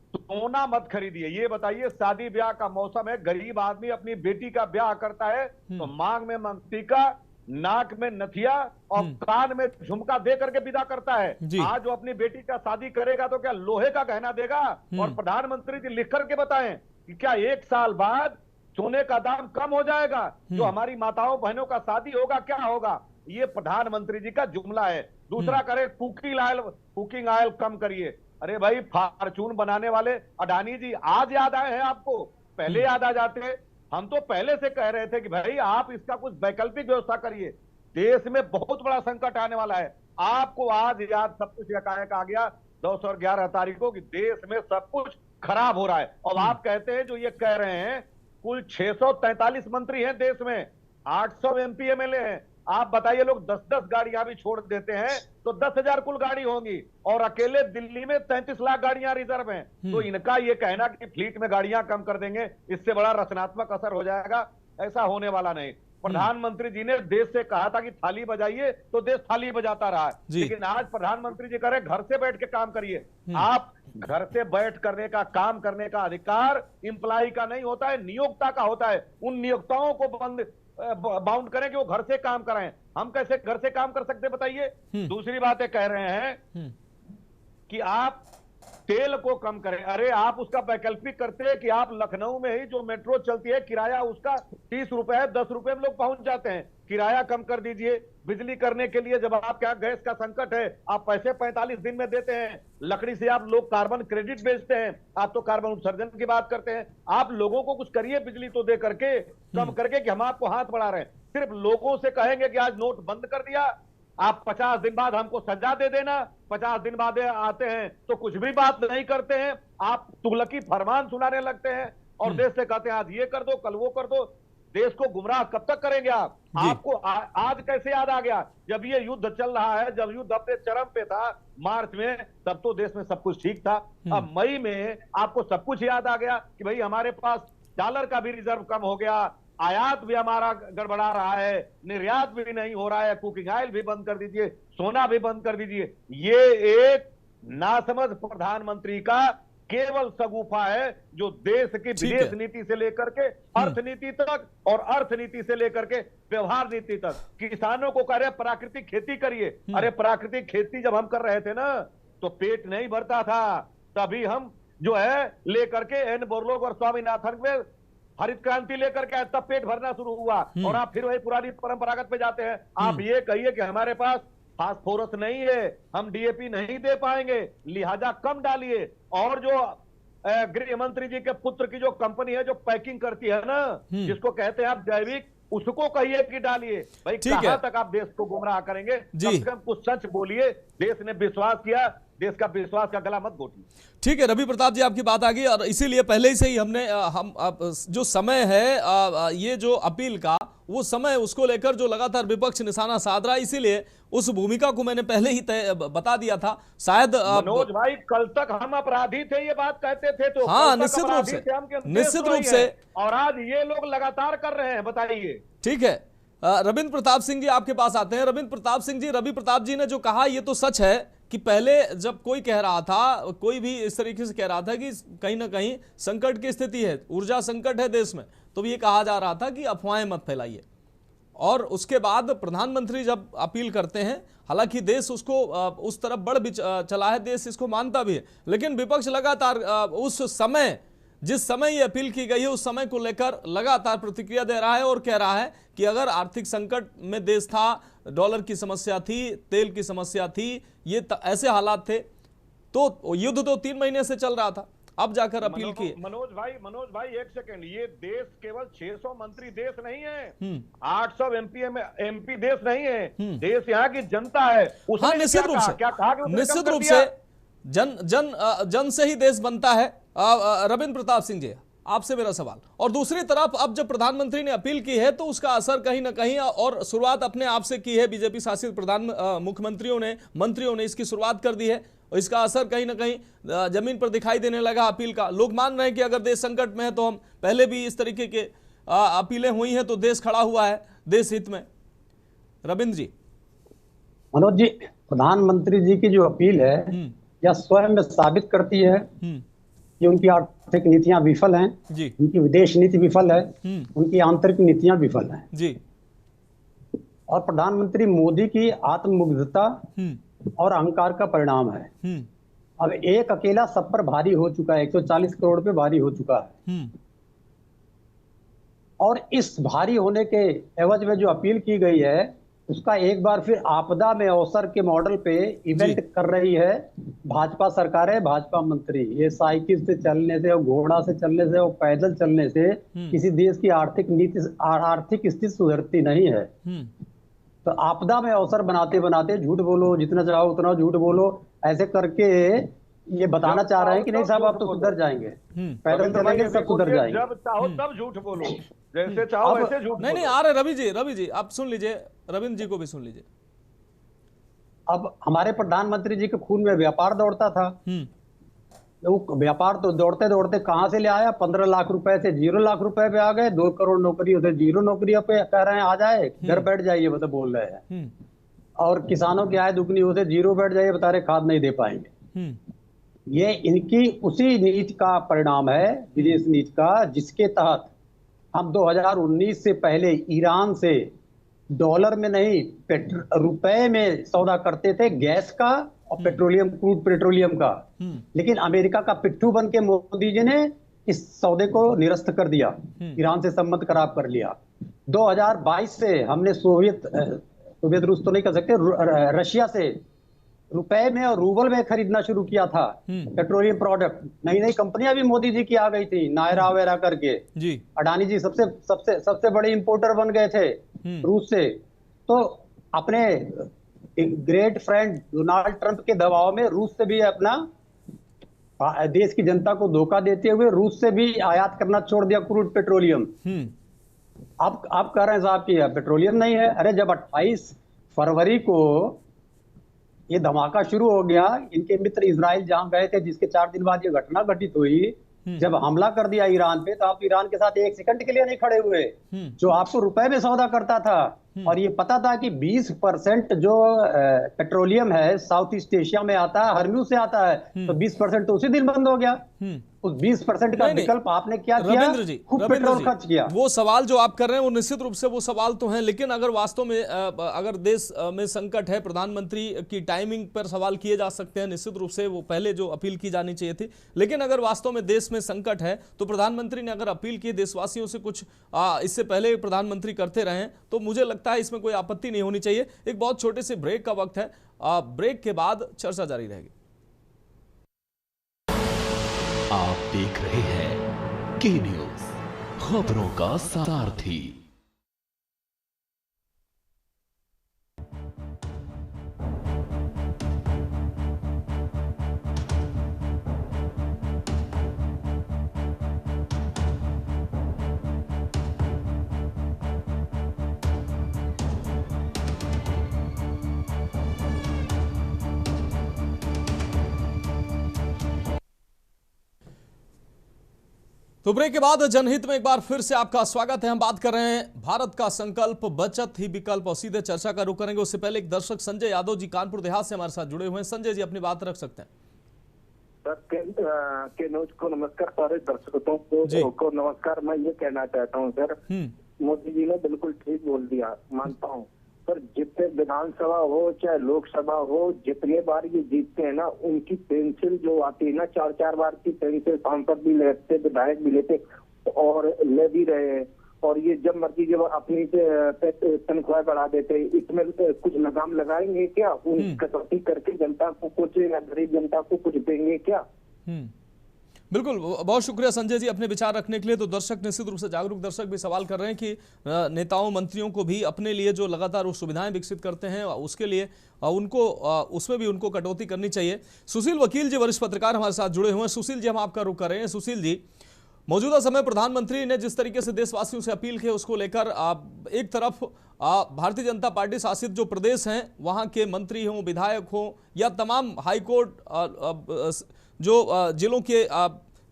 सोना मत खरीदिए। ये बताइए, शादी ब्याह का मौसम है, गरीब आदमी अपनी बेटी का ब्याह करता है तो मांग में मंगटीका, नाक में नथिया और कान में झुमका दे करके विदा करता है। आज जो अपनी बेटी का शादी करेगा तो क्या लोहे का गहना देगा? और प्रधानमंत्री जी लिख करके बताएं कि क्या 1 साल बाद सोने का दाम कम हो जाएगा? जो हमारी माताओं बहनों का शादी होगा क्या होगा? ये प्रधानमंत्री जी का जुमला है। दूसरा करे कुकिंग ऑयल कम करिए। अरे भाई, फॉर्चून बनाने वाले अडानी जी आज याद आए हैं आपको? पहले याद आ जाते। हम तो पहले से कह रहे थे कि भाई आप इसका कुछ वैकल्पिक व्यवस्था करिए, देश में बहुत बड़ा संकट आने वाला है। आपको आज याद सब कुछ एकाएक आ गया 10 और 11 तारीख को कि देश में सब कुछ खराब हो रहा है। और आप कहते हैं, जो ये कह रहे हैं, कुल 643 मंत्री हैं देश में, 800 MP MLA हैं। आप बताइए, लोग 10-10 गाड़ियां भी छोड़ देते हैं तो 10,000 कुल गाड़ी होंगी, और अकेले दिल्ली में 33 लाख गाड़ियां रिजर्व हैं। तो इनका ये कहना कि फ्लीट में गाड़ियां कम कर देंगे, इससे बड़ा रचनात्मक असर हो जाएगा, ऐसा होने वाला नहीं। प्रधानमंत्री जी ने देश से कहा था कि थाली बजाइए, तो देश थाली बजाता रहा है। लेकिन आज प्रधानमंत्री जी कह रहे घर से बैठ के काम करिए। आप घर से बैठ करने का, काम करने का अधिकार एम्प्लॉय का नहीं होता है, नियोक्ता का होता है। उन नियोक्ताओं को बाउंड करें कि वो घर से काम कराएं। हम कैसे घर से काम कर सकते बताइए? दूसरी बातें कह रहे हैं कि आप तेल को कम करें। अरे आप उसका वैकल्पिक करते हैं कि आप लखनऊ में ही जो मेट्रो चलती है, किराया उसका 30 रुपए है, 10 रुपए में लोग पहुंच जाते हैं। किराया कम कर दीजिए। बिजली करने के लिए जब आपके यहाँ गैस का संकट है, आप पैसे 45 दिन में देते हैं। लकड़ी से आप लोग कार्बन क्रेडिट बेचते हैं, आप तो कार्बन उत्सर्जन की बात करते हैं। आप लोगों को कुछ करिए, बिजली तो दे करके, कम करके, कि हम आपको हाथ बढ़ा रहे हैं। सिर्फ लोगों से कहेंगे कि आज नोट बंद कर दिया, आप 50 दिन बाद हमको सजा दे देना, 50 दिन बाद आते हैं तो कुछ भी बात नहीं करते हैं। आप तुगलकी फरमान सुनाने लगते हैं और देश से कहते हैं आज ये कर दो, कल वो कर दो। देश को गुमराह कब तक करेंगे आप? आपको आज कैसे याद आ गया? जब ये युद्ध चल रहा है, जब युद्ध अपने चरम पे था मार्च में, तब तो देश में सब कुछ ठीक था। अब मई में आपको सब कुछ याद आ गया कि भाई हमारे पास डॉलर का भी रिजर्व कम हो गया, आयात भी हमारा गड़बड़ा रहा है, निर्यात भी नहीं हो रहा है, कुकिंग ऑयल भी बंद कर दीजिए, सोना भी बंद कर दीजिए। ये एक नासमझ प्रधानमंत्री का केवल सगुफा है, जो देश की विदेश नीति से लेकर के अर्थनीति तक और अर्थनीति से लेकर के व्यवहार नीति तक किसानों को कह रहे प्राकृतिक खेती करिए। अरे प्राकृतिक खेती जब हम कर रहे थे ना, तो पेट नहीं भरता था। तभी हम जो है लेकर के एन बोरलॉग और स्वामीनाथन में हरित क्रांति लेकर के तब पेट भरना शुरू हुआ। और आप फिर वही पुरानी परंपरागत पे जाते हैं। आप ये कहिए कि हमारे पास फास्फोरस नहीं है, हम डीएपी नहीं दे पाएंगे, लिहाजा कम डालिए। और जो गृह मंत्री जी के पुत्र की जो कंपनी है जो पैकिंग करती है ना, जिसको कहते हैं आप जैविक, उसको कहिए कि डालिए। भाई कहां तक आप देश को गुमराह करेंगे? कम से कम कुछ सच बोलिए। देश ने विश्वास किया, देश का विश्वास का गला मत घोटिए। ठीक है रवि प्रताप जी, आपकी बात आ गई और इसीलिए पहले से ही हमने जो समय है ये जो अपील का, वो समय उसको लेकर जो लगातार विपक्ष निशाना साध रहा है, इसीलिए उस भूमिका को मैंने पहले ही बता दिया था। शायद मनोज भाई, कल तक हम अपराधी थे ये बात कहते थे, तो हाँ निश्चित रूप से और आज ये लोग लगातार कर रहे हैं। बताइए। ठीक है, रविंद्र प्रताप सिंह जी आपके पास आते हैं। रविंद्र प्रताप सिंह जी, रवि प्रताप जी ने जो कहा ये तो सच है कि पहले जब कोई कह रहा था, कोई भी इस तरीके से कह रहा था कि कहीं ना कहीं संकट की स्थिति है, ऊर्जा संकट है देश में, तो ये कहा जा रहा था कि अफवाहें मत फैलाइए। और उसके बाद प्रधानमंत्री जब अपील करते हैं, हालांकि देश उसको उस तरफ बढ़ भी चला है, देश इसको मानता भी है, लेकिन विपक्ष लगातार उस समय, जिस समय ये अपील की गई है, उस समय को लेकर लगातार प्रतिक्रिया दे रहा है और कह रहा है कि अगर आर्थिक संकट में देश था, डॉलर की समस्या थी, तेल की समस्या थी, ये ऐसे हालात थे, तो युद्ध तो 3 महीने से चल रहा था, अब जाकर अपील की। मनोज भाई एक सेकंड, ये देश केवल 600 मंत्री देश नहीं है, 800 एमपी देश नहीं है, देश यहाँ की जनता है। हाँ निश्चित रूप से, निश्चित रूप से जन से ही देश बनता है। रविंद्र प्रताप सिंह जी, आपसे मेरा सवाल, और दूसरी तरफ अब जब प्रधानमंत्री ने अपील की है तो उसका असर कहीं ना कहीं, और शुरुआत अपने आप से की है, बीजेपी शासित मुख्यमंत्रियों ने, मंत्रियों ने इसकी शुरुआत कर दी है, और इसका असर कहीं ना कहीं जमीन पर दिखाई देने लगा अपील का। लोग मान रहे हैं कि अगर देश संकट में है तो हम, पहले भी इस तरीके के अपीलें हुई हैं तो देश खड़ा हुआ है देश हित में। रविंद्र जी। मनोज जी, प्रधानमंत्री जी की जो अपील है यह स्वयं में साबित करती है कि उनकी आर्थिक नीतियां विफल हैं, उनकी विदेश नीति विफल है, उनकी आंतरिक नीतियां विफल हैं जी। और प्रधानमंत्री मोदी की आत्ममुग्धता और अहंकार का परिणाम है। अब एक अकेला सब पर भारी हो चुका है, 140 करोड़ पे भारी हो चुका है। और इस भारी होने के एवज में जो अपील की गई है उसका एक बार फिर आपदा में अवसर के मॉडल पे इवेंट कर रही है भाजपा सरकार है, भाजपा मंत्री। ये साइकिल से चलने से और घोड़ा से चलने से और पैदल चलने से किसी देश की आर्थिक स्थिति सुधरती नहीं है। तो आपदा में अवसर बनाते बनाते झूठ बोलो, जितना चाहो उतना झूठ बोलो, ऐसे करके ये बताना चाह रहे हैं कि नहीं साहब आप तो सुधर जाएंगे, पैदल चलेंगे सब सुधर जाएंगे। जब चाहो तब झूठ बोलो, जैसे चाहो वैसे झूठ बोलो। नहीं आ रहे रवि जी आप सुन लीजिए, रविंद्र जी को भी सुन लीजिए। अब हमारे प्रधानमंत्री जी के खून में व्यापार दौड़ता था, वो व्यापार तो दौड़ते दौड़ते कहां से ले आया, 15 लाख रुपए से 0 लाख रुपए पे आ गए, 2 करोड़ नौकरियों से 0 नौकरियों पे कह रहे हैं आ जाए, घर बैठ जाइए मतलब बोल रहे हैं। और किसानों की आय दुगनी हो से 0 बैठ जाइए, बता रहे खाद नहीं दे पाएंगे। ये इनकी उसी नीति का परिणाम है, विदेश नीति का, जिसके तहत हम 2019 से पहले ईरान से डॉलर में नहीं रुपए में सौदा करते थे, गैस का और पेट्रोलियम, क्रूड पेट्रोलियम का। लेकिन अमेरिका का पिट्ठू बन के मोदी जी ने इस सौदे को निरस्त कर दिया, ईरान से संबंध खराब कर लिया। 2022 से हमने सोवियत रूस तो नहीं कर सकते, रशिया से रुपए में और रूबल में खरीदना शुरू किया था पेट्रोलियम प्रोडक्ट। नई नई कंपनियां भी मोदी जी की आ गई थी, नायरा वगैरह करके जी। अडानी जी सबसे बड़े इंपोर्टर बन गए थे रूस से। तो अपने ग्रेट फ्रेंड डोनाल्ड ट्रंप के दबाव में रूस से भी अपना देश की जनता को धोखा देते हुए रूस से भी आयात करना छोड़ दिया क्रूड पेट्रोलियम। आप कह रहे हैं साहब कि पेट्रोलियम नहीं है। अरे जब 28 फरवरी को ये धमाका शुरू हो गया, इनके मित्र इजराइल जहां गए थे, जिसके 4 दिन बाद ये घटना घटित हुई, जब हमला कर दिया ईरान पे, तो आप ईरान के साथ 1 सेकंड के लिए नहीं खड़े हुए, जो आपको रुपए में सौदा करता था। और ये पता था कि 20% जो पेट्रोलियम है साउथ ईस्ट एशिया में आता है, हरम्यूज से आता है, तो 20% तो उसी दिन बंद हो गया। उस 20% का विकल्प आपने क्या किया? खूब पेट्रोल खर्च किया। वो सवाल जो आप कर रहे हैं वो निश्चित रूप से वो सवाल तो हैं, लेकिन अगर वास्तव में अगर देश में संकट है, प्रधानमंत्री की टाइमिंग पर सवाल किए जा सकते हैं, निश्चित रूप से वो पहले जो अपील की जानी चाहिए थी। लेकिन अगर वास्तव में देश में संकट है तो प्रधानमंत्री ने अगर अपील की देशवासियों से कुछ इससे पहले प्रधानमंत्री करते रहे, तो मुझे लगता है इसमें कोई आपत्ति नहीं होनी चाहिए। एक बहुत छोटे से ब्रेक का वक्त है, ब्रेक के बाद चर्चा जारी रहेगी। आप देख रहे हैं के न्यूज, खबरों का सारथी। तो ब्रेक के बाद जनहित में एक बार फिर से आपका स्वागत है। हम बात कर रहे हैं भारत का संकल्प बचत ही विकल्प, और सीधे चर्चा का रुख करेंगे। उससे पहले एक दर्शक संजय यादव जी कानपुर देहात से हमारे साथ जुड़े हुए हैं। संजय जी अपनी बात रख सकते हैं। सर के न्यूज को नमस्कार, सारे दर्शकों को नमस्कार। मैं ये कहना चाहता हूँ सर, मोदी जी ने बिल्कुल ठीक बोल दिया, मानता हूँ। पर जितने विधानसभा हो चाहे लोकसभा हो, जितने बार ये जीतते हैं ना, उनकी पेंसिल जो आती है ना, 4-4 बार की पेंसिल सांसद भी लेते, विधायक भी लेते और ले भी रहे हैं। और ये जब मर्जी जब अपनी तनख्वाह बढ़ा देते, इसमें कुछ लगाम लगाएंगे क्या? उन कटौती करके जनता को कुछ, गरीब जनता को कुछ देंगे क्या? बिल्कुल, बहुत शुक्रिया संजय जी अपने विचार रखने के लिए। तो दर्शक निश्चित रूप से जागरूक दर्शक भी सवाल कर रहे हैं कि नेताओं मंत्रियों को भी अपने लिए जो लगातार वो सुविधाएं विकसित करते हैं उसके लिए उनको उसमें भी उनको कटौती करनी चाहिए। सुशील वकील जी वरिष्ठ पत्रकार हमारे साथ जुड़े हुए हैं। सुशील जी, हम आपका रुख कर रहे हैं। सुशील जी, मौजूदा समय प्रधानमंत्री ने जिस तरीके से देशवासियों से अपील की उसको लेकर एक तरफ भारतीय जनता पार्टी शासित जो प्रदेश हैं वहाँ के मंत्री हों, विधायक हों, या तमाम हाईकोर्ट जो जिलों के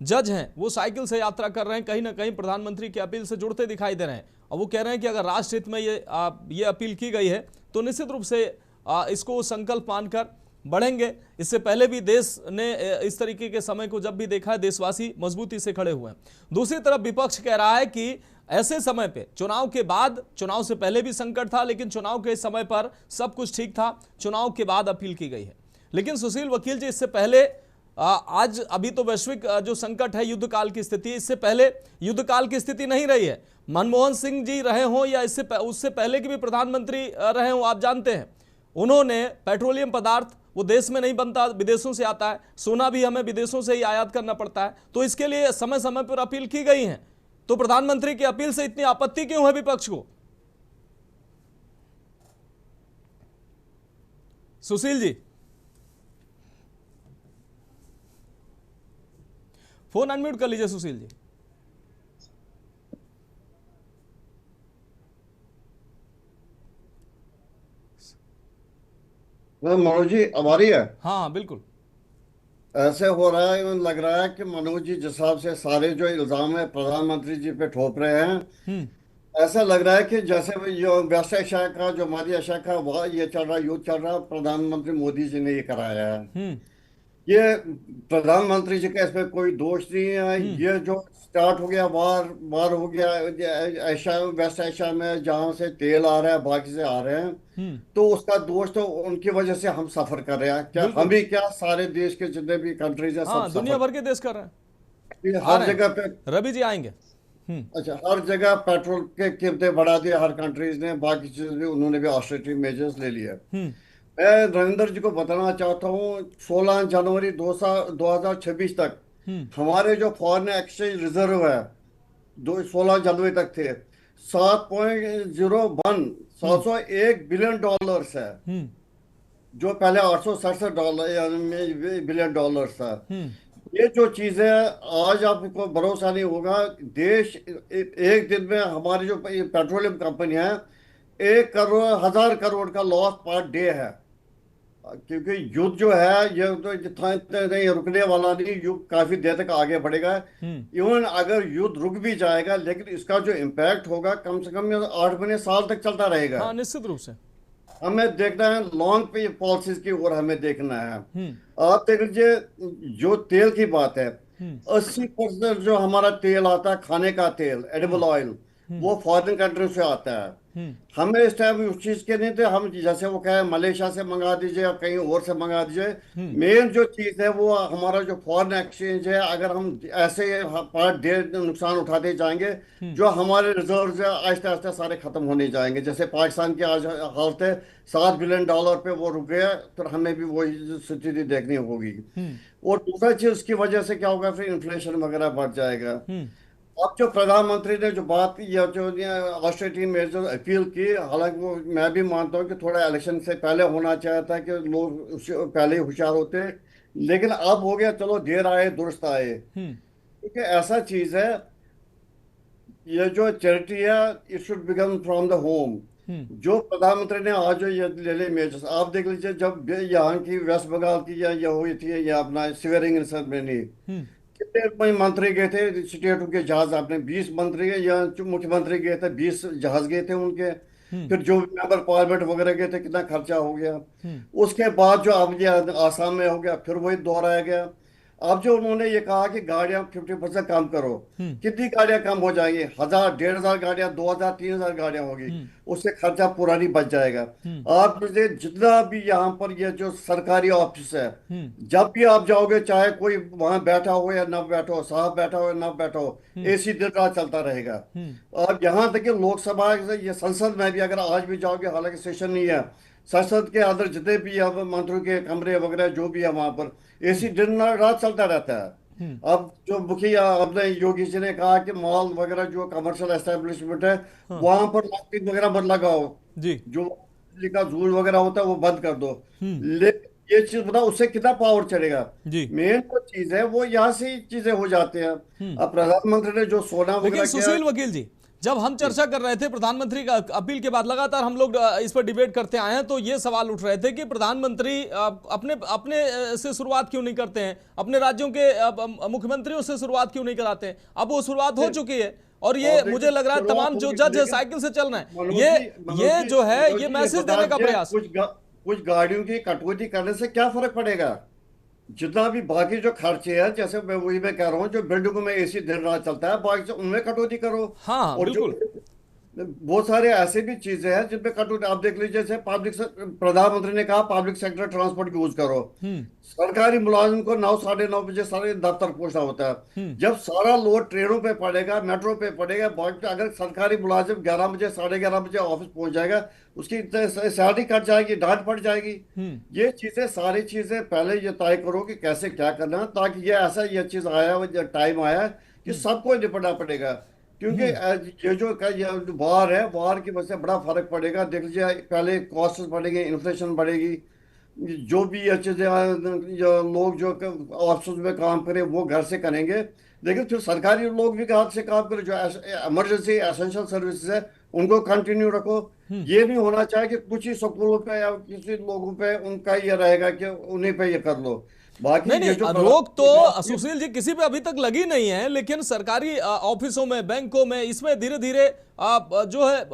जज हैं वो साइकिल से यात्रा कर रहे हैं, कहीं ना कहीं प्रधानमंत्री की अपील से जुड़ते दिखाई दे रहे हैं। और वो कह रहे हैं कि अगर राष्ट्र हित में ये अपील की गई है तो निश्चित रूप से इसको संकल्प मानकर बढ़ेंगे। इससे पहले भी देश ने इस तरीके के समय को जब भी देखा है, देशवासी मजबूती से खड़े हुए हैं। दूसरी तरफ विपक्ष कह रहा है कि ऐसे समय पे, चुनाव के बाद, चुनाव से पहले भी संकट था लेकिन चुनाव के समय पर सब कुछ ठीक था, चुनाव के बाद अपील की गई है। लेकिन सुशील वकील जी, इससे पहले आज अभी तो वैश्विक जो संकट है, युद्ध काल की स्थिति, इससे पहले युद्ध काल की स्थिति नहीं रही है। मनमोहन सिंह जी रहे हों या उससे पहले के भी प्रधानमंत्री रहे हों, आप जानते हैं उन्होंने पेट्रोलियम पदार्थ वो देश में नहीं बनता, विदेशों से आता है, सोना भी हमें विदेशों से ही आयात करना पड़ता है, तो इसके लिए समय समय पर अपील की गई है। तो प्रधानमंत्री की अपील से इतनी आपत्ति क्यों है विपक्ष को? सुशील जी, फोन अनम्यूट कर लीजिए सुशील जी। मनोज जी हमारी है। हाँ बिल्कुल। ऐसे हो रहा है, लग रहा है कि मनोज जी जिस हिसाब से सारे जो इल्जाम है प्रधानमंत्री जी पे ठोप रहे हैं, ऐसा लग रहा है कि जैसे जो वेस्ट एशिया का, जो हमारी एशिया का वह ये चल रहा, युद्ध चल रहा, प्रधानमंत्री मोदी जी ने ये कराया है। ये प्रधानमंत्री जी का इसमें कोई दोष नहीं है। ये जो स्टार्ट हो गया वार हो गया एशिया, वेस्ट एशिया में जहां से तेल आ रहा है, बाकी से आ रहे हैं, तो उसका दोष तो उनकी वजह से हम सफर कर रहे हैं। क्या हम ही, क्या सारे देश के जितने भी कंट्रीज हैं, सब दुनिया भर के देश कर रहे हैं। हर जगह पे रवि जी आएंगे। अच्छा, हर जगह पेट्रोल के कीमतें बढ़ा दिए हर कंट्रीज ने, बाकी चीजें भी उन्होंने भी ऑस्टेरिटी मेजर्स ले लिए। मैं नरेंद्र जी को बताना चाहता हूँ 16 जनवरी 2026 तक हमारे जो फॉरेन एक्सचेंज रिजर्व है 16 जनवरी तक थे 7.01 बिलियन डॉलर्स है, जो पहले 867 बिलियन डॉलर्स था। ये जो चीज है, आज आपको भरोसा नहीं होगा, देश एक दिन में हमारी जो पेट्रोलियम कंपनी है 1,000 करोड़ का लॉस पर डे है। क्योंकि युद्ध जो है ये तो नहीं रुकने वाला नहीं, युद्ध काफी देर तक आगे बढ़ेगा। इवन अगर युद्ध रुक भी जाएगा, लेकिन इसका जो इम्पैक्ट होगा कम से कम 8 महीने साल तक चलता रहेगा। हाँ, निश्चित रूप से हमें देखना है, लॉन्ग पे पॉलिसीज की ओर हमें देखना है। आप देख लीजिए, जो तेल की बात है, 80% जो हमारा तेल आता है, खाने का तेल, एडिबल ऑयल, वो फॉरेन कंट्री से आता है। हमें इस टाइम उस चीज के नहीं थे, हम जैसे वो कहे मलेशिया से मंगा दीजिए या कहीं और से मंगा दीजिए। मेन जो चीज है वो हमारा जो फॉरेन एक्सचेंज है, अगर हम ऐसे पर डे नुकसान उठाते जाएंगे, जो हमारे रिजर्व है आहिस्ते आहिस्ते सारे खत्म होने जाएंगे। जैसे पाकिस्तान की आज हालत है, $7 बिलियन पे वो रुक गया, तो हमें भी वही स्थिति देखनी होगी। और दूसरा चीज, उसकी वजह से क्या होगा, फिर इन्फ्लेशन वगैरह बढ़ जाएगा। अब जो प्रधानमंत्री ने जो बात की, या जो ऑस्टेरिटी मेजर अपील की, हालांकि वो मैं भी मानता हूँ कि थोड़ा इलेक्शन से पहले होना चाहिए था, कि लोग पहले ही होशियार होते, लेकिन अब हो गया, चलो देर आए दुरुस्त आए। क्योंकि ऐसा चीज है, ये जो चैरिटी है, it should begin from the home. जो प्रधानमंत्री ने आज जो ये ले ले मेजर्स, आप देख लीजिए, जब यहाँ की वेस्ट बंगाल की या हुई थी या अपना स्वेरिंग सेरेमनी, कितने मंत्री गए थे स्टेट के जहाज, आपने 20 मंत्री या मुख्यमंत्री गए थे, 20 जहाज गए थे उनके। फिर जो मेंबर पार्लियामेंट वगैरह गए थे, कितना खर्चा हो गया। उसके बाद जो अब ये आसाम में हो गया, फिर वही दोहराया गया। अब जो उन्होंने ये कहा कि गाड़ियां 50% कम करो, कितनी गाड़ियां कम हो जाएंगी? 1,000, 1,500 गाड़ियां, 2,000, 3,000 गाड़ियां होगी, उससे खर्चा पूरा नहीं बच जाएगा। आप जितना भी यहाँ पर ये जो सरकारी ऑफिस है, जब भी आप जाओगे, चाहे कोई वहां बैठा हो या ना बैठा हो, साहब बैठा हो या ना बैठा हो, एसी दिन रात चलता रहेगा। अब यहाँ तक कि लोकसभा, ये संसद में भी अगर आज भी जाओगे, हालांकि सेशन नहीं है, संसद के अंदर जितने भी अब मंत्रियों के कमरे वगैरह जो भी है, वहां पर एसी दिन रात चलता रहता है। अब जो मुखिया अपने योगी जी ने कहा कि मॉल वगैरह जो कमर्शियल एस्टेब्लिशमेंट है, वहां पर लाइटिंग वगैरह मत लगाओ जी, जो बिजली का झूल वगैरह होता है वो बंद कर दो। लेकिन ये चीज बताओ, उससे कितना पावर चढ़ेगा? मेन जो चीज है वो यहाँ से चीजें हो जाते हैं। अब प्रधानमंत्री ने जो सोना वगैरह, सुशील वकील जी, जब हम चर्चा कर रहे थे प्रधानमंत्री का अपील के बाद, लगातार हम लोग इस पर डिबेट करते आए हैं, तो ये सवाल उठ रहे थे कि प्रधानमंत्री अपने से शुरुआत क्यों नहीं करते हैं, अपने राज्यों के मुख्यमंत्रियों से शुरुआत क्यों नहीं कराते हैं? अब वो शुरुआत हो चुकी है, और ये मुझे लग रहा है तमाम जो जज है साइकिल से चल रहे हैं, ये जो है ये मैसेज देने का प्रयास। कुछ गाड़ियों की कटौती करने से क्या फर्क पड़ेगा? जितना भी बाकी जो खर्चे हैं, जैसे मैं कह रहा हूँ, जो बिल्डिंगों में एसी दिन रात चलता है, बाकी से उनमें कटौती करो। हाँ और जो बिल्कुल। बहुत सारे ऐसे भी चीजें हैं जिनपे कटौती, आप देख लीजिए, जैसे प्रधानमंत्री ने कहा पब्लिक सेक्टर ट्रांसपोर्ट यूज करो। सरकारी मुलाजिम को 9 साढ़े 9 बजे सारे दफ्तर पहुंचना होता है। जब सारा लोड ट्रेनों पे पड़ेगा, मेट्रो पे पड़ेगा, अगर सरकारी मुलाजिम 11 बजे साढ़े 11 बजे ऑफिस पहुंच जाएगा, उसकी सैलरी कट जाएगी, डांट पड़ जाएगी। ये चीजें, सारी चीजें पहले ये तय करो कि कैसे क्या करना है, ताकि ये चीज आया, टाइम आया कि सबको निपटना पड़ेगा। क्योंकि ये जो वार है, वार की वजह से बड़ा फर्क पड़ेगा। देख लीजिए, पहले कॉस्ट बढ़ेंगे, इन्फ्लेशन बढ़ेगी, जो भी ये चीजें लोग जो ऑफिस में काम करें वो घर से करेंगे, लेकिन फिर सरकारी लोग भी हाथ से काम करें। जो इमरजेंसी एसेंशियल सर्विसेज है उनको कंटिन्यू रखो। ये नहीं होना चाहिए कि कुछ ही स्कूलों पे या किसी लोगों पे उनका ये रहेगा कि उन्हीं पे ये कर लो। बाकी नहीं, जो रोक तो सुशील जी किसी पे अभी तक लगी नहीं है, लेकिन सरकारी ऑफिसों में, बैंकों में इसमें धीरे धीरे जो है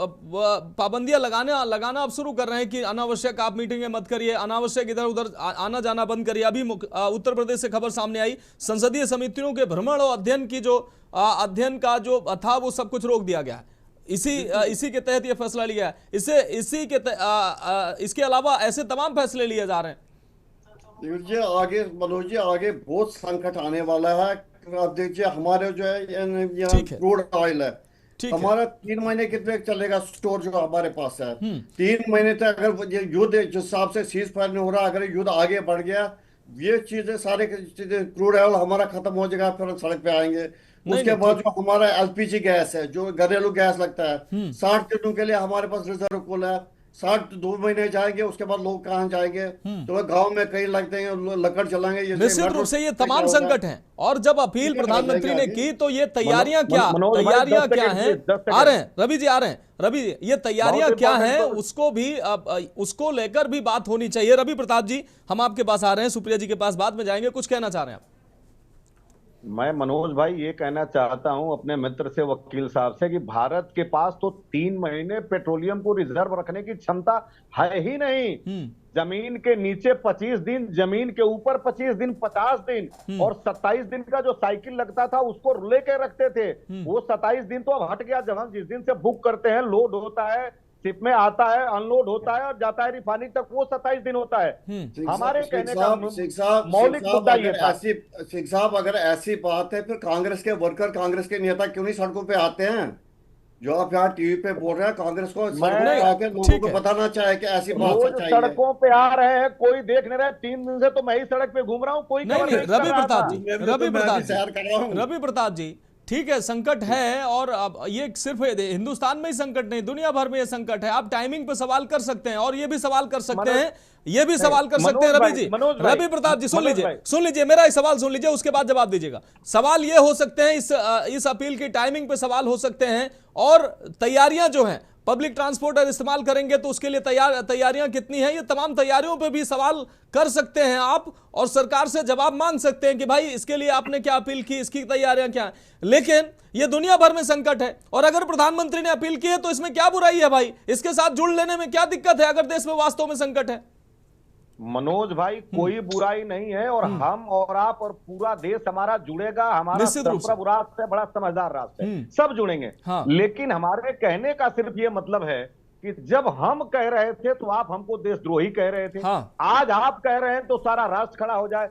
पाबंदियां लगाना आप शुरू कर रहे हैं कि अनावश्यक आप मीटिंगें मत करिए, अनावश्यक इधर उधर आना जाना बंद करिए। अभी उत्तर प्रदेश से खबर सामने आई, संसदीय समितियों के भ्रमण और अध्ययन की जो अध्ययन का जो था वो सब कुछ रोक दिया गया है। इसी के तहत ये फैसला लिया है। इसके अलावा ऐसे तमाम फैसले लिए जा रहे हैं। देखिए आगे, मनोज जी, आगे बहुत संकट आने वाला है। आप देखिए, हमारे जो है क्रूड ऑयल है, हमारा 3 महीने कितने चलेगा स्टोर जो हमारे पास है। 3 महीने तक अगर ये युद्ध जिस हिसाब से सीज फायर नहीं हो रहा, अगर युद्ध आगे बढ़ गया, ये चीजें सारे चीजें, क्रूड ऑयल हमारा खत्म हो जाएगा, फिर हम सड़क पे आएंगे। उसके बाद जो हमारा एलपीजी गैस है, जो घरेलू गैस लगता है, 60 दिनों के लिए हमारे पास रिजर्व कुल है। 2 महीने जाएंगे, उसके बाद लोग कहाँ जाएंगे? तो गांव में कहीं लगते हैं, लकड़ चलाएंगे। निश्चित रूप से ये तमाम संकट हैं। और जब अपील प्रधानमंत्री ने की तो ये तैयारियां क्या हैं? आ रहे हैं रवि जी, आ रहे हैं रवि जी, ये तैयारियां क्या हैं उसको भी उसको लेकर भी बात होनी चाहिए। रवि प्रताप जी, हम आपके पास आ रहे हैं, सुप्रिया जी के पास बाद में जाएंगे, कुछ कहना चाह रहे हैं आप? मैं मनोज भाई ये कहना चाहता हूं अपने मित्र से, वकील साहब से, कि भारत के पास तो 3 महीने पेट्रोलियम को रिजर्व रखने की क्षमता है ही नहीं। जमीन के नीचे 25 दिन, जमीन के ऊपर 25 दिन, 50 दिन और 27 दिन का जो साइकिल लगता था उसको लेके रखते थे। वो 27 दिन तो अब हट गया। जब हम जिस दिन से बुक करते हैं, लोड होता है, शिप में आता है, अनलोड होता है और जाता है रिफाइनरी तक, वो 27 दिन होता है। हमारे कहने का मौलिक मुद्दा ये था। सिंह साहब, अगर ऐसी बात है, फिर कांग्रेस के वर्कर, कांग्रेस के नेता क्यों नहीं सड़कों पे आते हैं? जो आप यहाँ टीवी पे बोल रहे हैं, कांग्रेस को आके लोगों को बताना चाहे कि ऐसी बात सच्चाई है। सड़कों पे आ रहे हैं, कोई देख नहीं रहा है। 3 दिन से तो मैं ही सड़क पे घूम रहा हूँ, कोई नहीं। रवि प्रताप जी, ठीक है, संकट है, और ये सिर्फ हिंदुस्तान में ही संकट नहीं, दुनिया भर में ये संकट है। आप टाइमिंग पे सवाल कर सकते हैं, और ये भी सवाल कर सकते हैं, रवि जी। रवि प्रताप जी, सुन लीजिए मेरा एक सवाल सुन लीजिए, उसके बाद जवाब दीजिएगा। सवाल ये हो सकते हैं, इस अपील की टाइमिंग पे सवाल हो सकते हैं, और तैयारियां जो हैं, पब्लिक ट्रांसपोर्टर इस्तेमाल करेंगे तो उसके लिए तैयारियां कितनी हैं, ये तमाम तैयारियों पे भी सवाल कर सकते हैं आप, और सरकार से जवाब मांग सकते हैं कि भाई इसके लिए आपने क्या अपील की, इसकी तैयारियां क्या हैं। लेकिन ये दुनिया भर में संकट है, और अगर प्रधानमंत्री ने अपील की है तो इसमें क्या बुराई है भाई? इसके साथ जुड़ लेने में क्या दिक्कत है अगर देश में वास्तव में संकट है? मनोज भाई, कोई बुराई नहीं है, और हम और आप और पूरा देश हमारा जुड़ेगा। हमारा संप्रभु राष्ट्र है, बड़ा समझदार राष्ट्र है, सब जुड़ेंगे। लेकिन हमारे कहने का सिर्फ ये मतलब है कि जब हम कह रहे थे तो आप हमको देशद्रोही कह रहे थे। आज आप कह रहे हैं तो सारा राष्ट्र खड़ा हो जाए।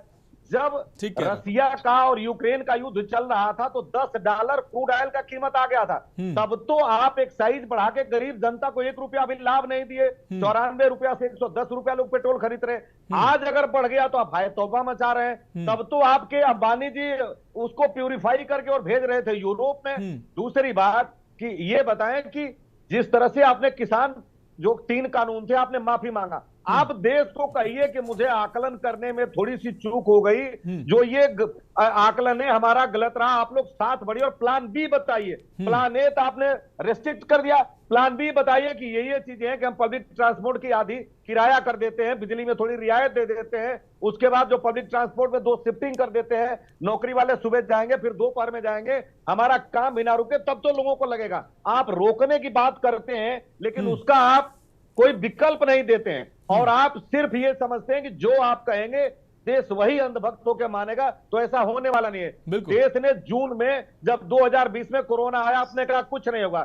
जब रसिया का और यूक्रेन का युद्ध चल रहा था तो $10 क्रूड ऑयल का कीमत आ गया था, तब तो आप एक साइज बढ़ा के गरीब जनता को 1 रुपया भी लाभ नहीं दिए। 94 रुपया से 110 रुपया लोग पेट्रोल खरीद रहे। आज अगर बढ़ गया तो आप भाई तौबा मचा रहे हैं। तब तो आपके अंबानी जी उसको प्यूरिफाई करके और भेज रहे थे यूरोप में। दूसरी बात कि ये बताएं कि जिस तरह से आपने किसान जो 3 कानून थे, आपने माफी मांगा। आप देश को कहिए कि मुझे आकलन करने में थोड़ी सी चूक हो गई, जो ये आकलन है हमारा गलत रहा, आप लोग साथ बढ़िए और प्लान बी बताइए। प्लान ए तो आपने रेस्ट्रिक्ट कर दिया, प्लान बी बताइए कि ये चीजें हैं कि हम पब्लिक ट्रांसपोर्ट की आधी किराया कर देते हैं, बिजली में थोड़ी रियायत दे देते हैं, उसके बाद जो पब्लिक ट्रांसपोर्ट में 2 शिफ्टिंग कर देते हैं, नौकरी वाले सुबह जाएंगे फिर दोपहर में जाएंगे, हमारा काम बिना रुके, तब तो लोगों को लगेगा। आप रोकने की बात करते हैं, लेकिन उसका आप कोई विकल्प नहीं देते हैं, और आप सिर्फ ये समझते हैं कि जो आप कहेंगे देश वही अंधभक्त होकर मानेगा, तो ऐसा होने वाला नहीं है। देश ने जून में जब 2020 में कोरोना आया, आपने कहा कुछ नहीं होगा,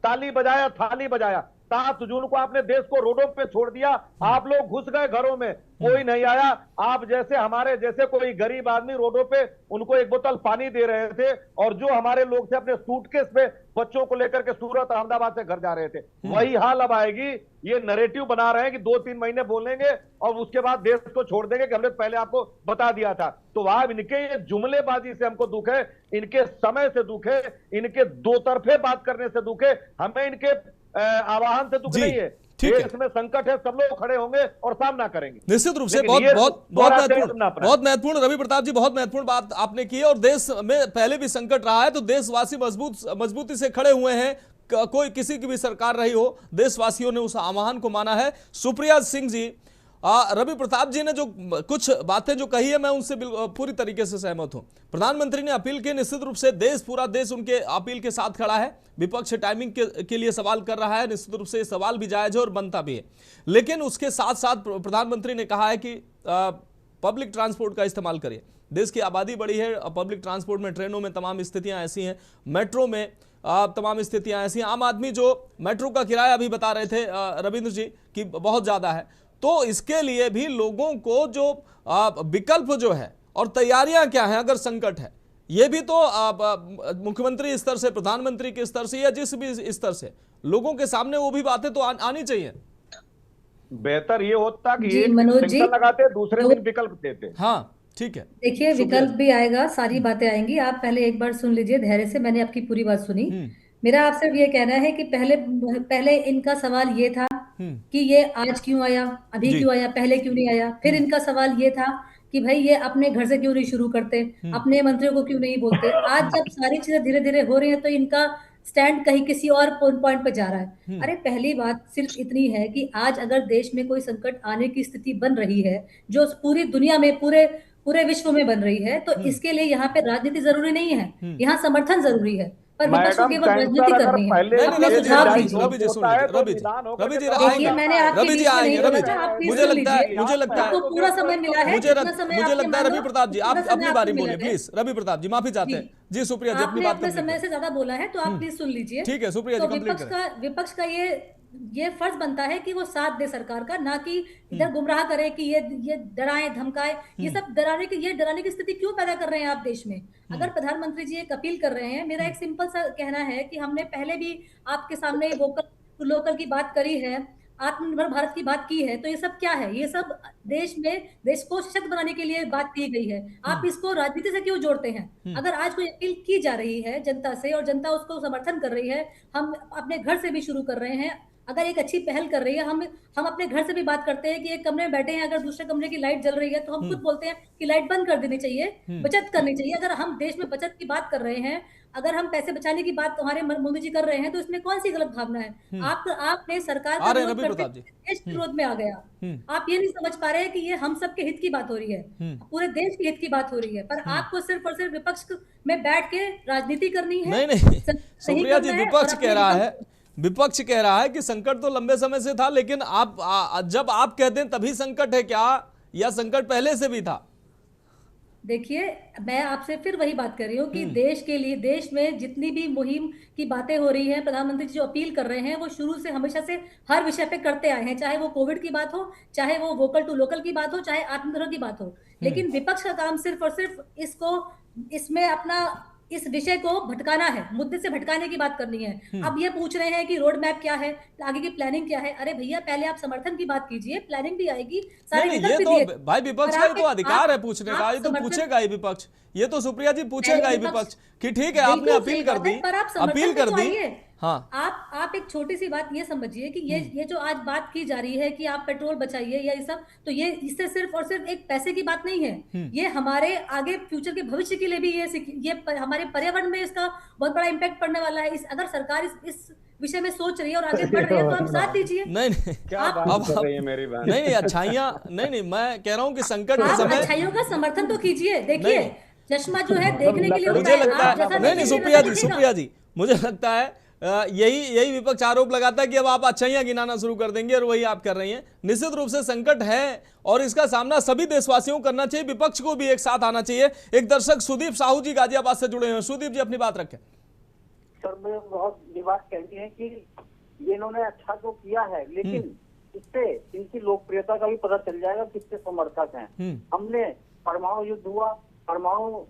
ताली बजाया, थाली बजाया। 7 जून को आपने देश को रोडों पे छोड़ दिया, आप लोग घुस गए घरों में, कोई नहीं आया। आप जैसे हमारे जैसे कोई गरीब आदमी रोडों पे उनको एक बोतल पानी दे रहे थे, और जो हमारे लोग थे अपने सूटकेस पे बच्चों को लेकर के सूरत अहमदाबाद से घर जा रहे थे। वही हाल अब आएगी। ये नैरेटिव बना रहे हैं कि 2-3 महीने बोलेंगे और उसके बाद देश को छोड़ देंगे कि हमने पहले आपको बता दिया था। तो वहां इनके ये जुमलेबाजी से हमको दुख है, इनके समय से दुख है, इनके दो तरफे बात करने से दुख है, हमें इनके आवाहन से दुख नहीं है। देश में संकट है, सब लोग खड़े होंगे और सामना करेंगे निश्चित रूप से। बहुत महत्वपूर्ण रवि प्रताप जी, बहुत महत्वपूर्ण बात आपने की है। और देश में पहले भी संकट रहा है, तो देशवासी मजबूती से खड़े हुए हैं। कोई किसी की भी सरकार रही हो, देशवासियों ने उस आह्वान को माना है। सुप्रिया सिंह जी, रवि प्रताप जी ने जो कुछ बातें जो कही है, मैं उनसे पूरी तरीके से सहमत हूं। प्रधानमंत्री ने अपील की, निश्चित रूप से पूरा देश उनके अपील के साथ खड़ा है। विपक्ष टाइमिंग के लिए सवाल कर रहा है, निश्चित रूप से सवाल भी जायज है और बनता भी है। लेकिन उसके साथ साथ प्रधानमंत्री ने कहा है कि पब्लिक ट्रांसपोर्ट का इस्तेमाल करिए। देश की आबादी बड़ी है, पब्लिक ट्रांसपोर्ट में, ट्रेनों में तमाम स्थितियां ऐसी हैं, मेट्रो में तमाम स्थितियां ऐसी हैं। आम आदमी जो मेट्रो का किराया अभी बता रहे थे रविंद्र जी कि बहुत ज्यादा है, तो इसके लिए भी लोगों को जो विकल्प जो है और तैयारियां क्या हैं अगर संकट है, ये भी तो मुख्यमंत्री स्तर से, प्रधानमंत्री के स्तर से या जिस भी स्तर से लोगों के सामने वो भी बातें तो आनी चाहिए। बेहतर ये होता कि एक दिन लगाते, दूसरे दिन विकल्प देते। हाँ ठीक है, देखिए विकल्प भी आएगा, सारी बातें आएंगी। आप पहले एक बार सुन लीजिए धैर्य से, मैंने आपकी पूरी बात सुनी। मेरा आपसे ये कहना है कि पहले इनका सवाल ये था कि ये आज क्यों आया, अभी क्यों आया, पहले क्यों नहीं आया। फिर इनका सवाल ये था कि भाई ये अपने घर से क्यों नहीं शुरू करते, अपने मंत्रियों को क्यों नहीं बोलते। आज जब सारी चीजें धीरे धीरे हो रही है तो इनका स्टैंड कहीं किसी और पॉइंट पे जा रहा है। अरे पहली बात सिर्फ इतनी है कि आज अगर देश में कोई संकट आने की स्थिति बन रही है, जो पूरी दुनिया में, पूरे विश्व में बन रही है, तो इसके लिए यहाँ पे राजनीति जरूरी नहीं है, यहाँ समर्थन जरूरी है। पर विपक्ष को केवल राजनीति करनी है। मुझे लगता है पूरा समय मिला है, मुझे लगता है रवि प्रताप जी आप अपनी बारी बोलिए प्लीज। रवि प्रताप जी माफी चाहते हैं जी। सुप्रिया जी अपनी बात, अपने समय से ज्यादा बोला है तो आप प्लीज सुन लीजिए। ठीक है सुप्रिया जी, विपक्ष का ये फर्ज बनता है कि वो साथ दे सरकार का, ना कि इधर गुमराह करे कि ये डराए धमकाए। ये सब डराने की स्थिति क्यों पैदा कर रहे हैं आप देश में। अगर प्रधानमंत्री जी एक अपील कर रहे हैं, मेरा एक सिंपल सा कहना है कि हमने पहले भी आपके सामने वोकल टू लोकल की बात करी है, आत्मनिर्भर भारत की बात की है। तो ये सब क्या है, ये सब देश को सशक्त बनाने के लिए बात की गई है। आप इसको राजनीति से क्यों जोड़ते हैं। अगर आज कोई अपील की जा रही है जनता से और जनता उसको समर्थन कर रही है, हम अपने घर से भी शुरू कर रहे हैं। अगर एक अच्छी पहल कर रही है, हम अपने घर से भी बात करते हैं कि एक कमरे में बैठे हैं, अगर दूसरे कमरे की लाइट जल रही है तो हम खुद बोलते हैं कि लाइट बंद कर देनी चाहिए, बचत करनी चाहिए। अगर हम देश में बचत की बात कर रहे हैं, अगर हम पैसे बचाने की बात हमारे मोदी जी कर रहे हैं, तो इसमें कौन सी गलत भावना है। आपने सरकार का विरोध करते देश विरोध में आ गया। आप ये नहीं समझ पा रहे हैं कि ये हम सबके हित की बात हो रही है, पूरे देश के हित की बात हो रही है। पर आपको सिर्फ और सिर्फ विपक्ष में बैठ के राजनीति करनी है। नहीं सुप्रिया जी, विपक्ष कह रहा है कि संकट तो लंबे समय से था, लेकिन जब आप कहते हैं तभी संकट है क्या, या संकट पहले से भी था। देखिए मैं आपसे फिर वही बात कर रही हूँ कि देश के लिए, देश में जितनी भी मुहिम की बातें हो रही हैं, प्रधानमंत्री जी जो अपील कर रहे हैं, वो शुरू से हमेशा से हर विषय पे करते आए हैं। चाहे वो कोविड की बात हो, चाहे वो वोकल टू लोकल की बात हो, चाहे आत्मनिर्भर की बात हो। लेकिन विपक्ष का काम सिर्फ और सिर्फ इसमें अपना इस विषय को भटकाना है, मुद्दे से भटकाने की बात करनी है। अब ये पूछ रहे हैं कि रोड मैप क्या है, आगे की प्लानिंग क्या है। अरे भैया पहले आप समर्थन की बात कीजिए, प्लानिंग भी आएगी। ये तो भाई विपक्ष का तो अधिकार है पूछने का, ये तो पूछेगा ही विपक्ष, ये तो सुप्रिया जी पूछेगा ही विपक्ष कि ठीक है आपने अपील कर दी, अपील कर दी। हाँ आप एक छोटी सी बात ये समझिए कि ये जो आज बात की जा रही है कि आप पेट्रोल बचाइए या ये सब, तो ये इससे सिर्फ और सिर्फ एक पैसे की बात नहीं है। ये हमारे आगे फ्यूचर के भविष्य के लिए भी ये हमारे पर्यावरण में इसका बहुत बड़ा इम्पैक्ट पड़ने वाला है। अगर सरकार इस विषय में सोच रही है और आगे बढ़ रही है तो आप साथ दीजिए। नहीं क्या बात कर रही है मेरी बहन। नहीं अच्छाइयाँ नहीं, मैं कह रहा हूँ कि संकट के समय अच्छाइयों का समर्थन तो कीजिए। देखिए चश्मा जो है देखने के लिए मुझे लगता है नहीं सुप्रिया जी मुझे लगता है यही विपक्ष आरोप लगाता है कि अब आप अच्छाइयां गिनाना शुरू कर देंगे और वही आप कर रही हैं। निश्चित रूप से संकट है और इसका सामना सभी देशवासियों को करना चाहिए, विपक्ष को भी एक साथ आना चाहिए। एक दर्शक सुदीप साहू जी गाजियाबाद से जुड़े हैं। सुदीप जी अपनी बात रखें। सर मैं बहुत ये बात कहती है कि ये इन्होंने अच्छा तो किया है, लेकिन इससे इनकी लोकप्रियता का भी पता चल जाएगा किसके समर्थक हैं। हमने परमाणु युद्ध हुआ, परमाणु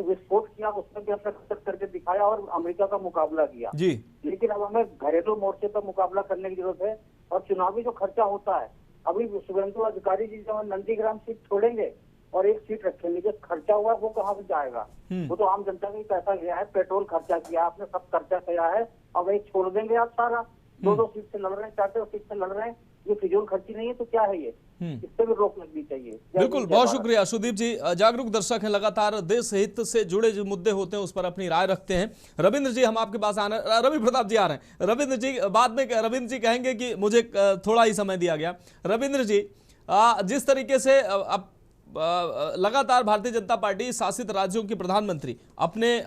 विस्फोट किया, उसमें भी हमने कसरत करके दिखाया और अमेरिका का मुकाबला किया जी। लेकिन अब हमें घरेलू मोर्चे पर मुकाबला करने की जरूरत है और चुनावी जो खर्चा होता है, अभी शुभेंदु अधिकारी जी जब नंदीग्राम सीट छोड़ेंगे और एक सीट रखेंगे, जो खर्चा हुआ वो कहाँ से जाएगा? वो तो आम जनता का ही पैसा गया है, पेट्रोल खर्चा किया आपने, सब खर्चा किया है, अब एक छोड़ देंगे आप सारा। 2-2 सीट से लड़ रहे हैं, 4-4 सीट से लड़ रहे हैं, ये फिजूल खर्ची नहीं है तो क्या है ये? इससे भी रोक लगनी चाहिए। बिल्कुल, बहुत शुक्रिया सुदीप जी। जागरूक दर्शक हैं, लगातार देश हित से जुड़े जो मुद्दे होते हैं उस पर अपनी राय रखते हैं। रविंद्र जी हम आपके पास आना, रवि प्रताप जी आ रहे हैं। रविंद्र जी बाद में रविंद्र जी कहेंगे कि मुझे थोड़ा ही समय दिया गया। रविंद्र जी, जिस तरीके से अब लगातार भारतीय जनता पार्टी शासित राज्यों के प्रधानमंत्री अपने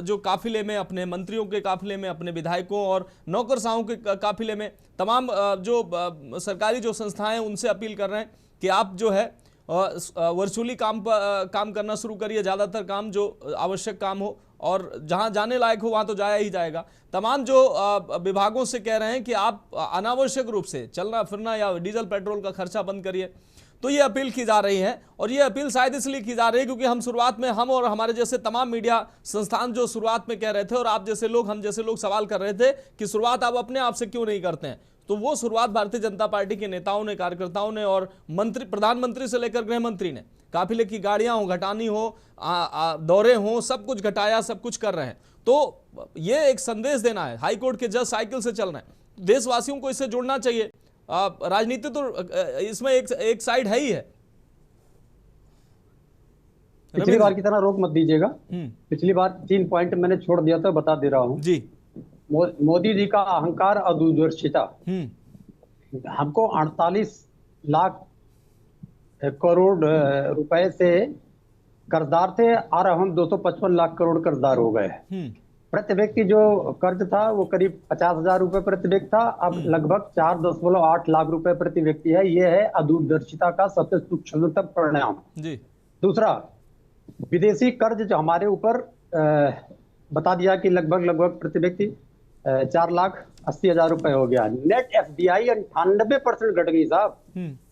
जो काफिले में, अपने मंत्रियों के काफिले में, अपने विधायकों और नौकरशाहों के काफिले में तमाम जो सरकारी जो संस्थाएं हैं उनसे अपील कर रहे हैं कि आप जो है वर्चुअली काम करना शुरू करिए, ज़्यादातर काम जो आवश्यक काम हो और जहां जाने लायक हो वहां तो जाया ही जाएगा। तमाम जो विभागों से कह रहे हैं कि आप अनावश्यक रूप से चलना फिरना या डीजल पेट्रोल का खर्चा बंद करिए। तो ये अपील की जा रही है और ये अपील शायद इसलिए की जा रही है क्योंकि हम शुरुआत में, हम और हमारे जैसे तमाम मीडिया संस्थान जो शुरुआत में कह रहे थे और आप जैसे लोग, हम जैसे लोग सवाल कर रहे थे कि शुरुआत आप अपने आप से क्यों नहीं करते हैं, तो वो शुरुआत भारतीय जनता पार्टी के नेताओं ने, कार्यकर्ताओं ने और मंत्री, प्रधानमंत्री से लेकर गृह मंत्री ने, काफिले की गाड़ियां हो घटानी हो, दौरे हो, सब कुछ घटाया, सब कुछ कर रहे हैं। तो ये एक संदेश देना है, हाईकोर्ट के जज साइकिल से चल रहे हैं, देशवासियों को इससे जुड़ना चाहिए। राजनीति तो इसमें एक साइड है ही है। पिछली बार की तरह रोक मत दीजिएगा। पिछली बार 3 पॉइंट मैंने छोड़ दिया था, बता दे रहा हूं जी। मोदी जी का अहंकार और दूरदर्शिता। हमको 48 लाख करोड़ रुपए से कर्जदार थे और हम 255 लाख करोड़ कर्जदार हो गए। प्रति व्यक्ति जो कर्ज था वो करीब 50,000 रुपए प्रति व्यक्ति था, अब लगभग 4.8 लाख रुपए प्रति व्यक्ति है। ये है अदूरदर्शिता का सबसे सूक्ष्मतम परिणाम जी। दूसरा, विदेशी कर्ज जो हमारे ऊपर बता दिया कि लगभग प्रति व्यक्ति 4,80,000 रुपए हो गया। नेट एफडीआई 98% घट गई साहब।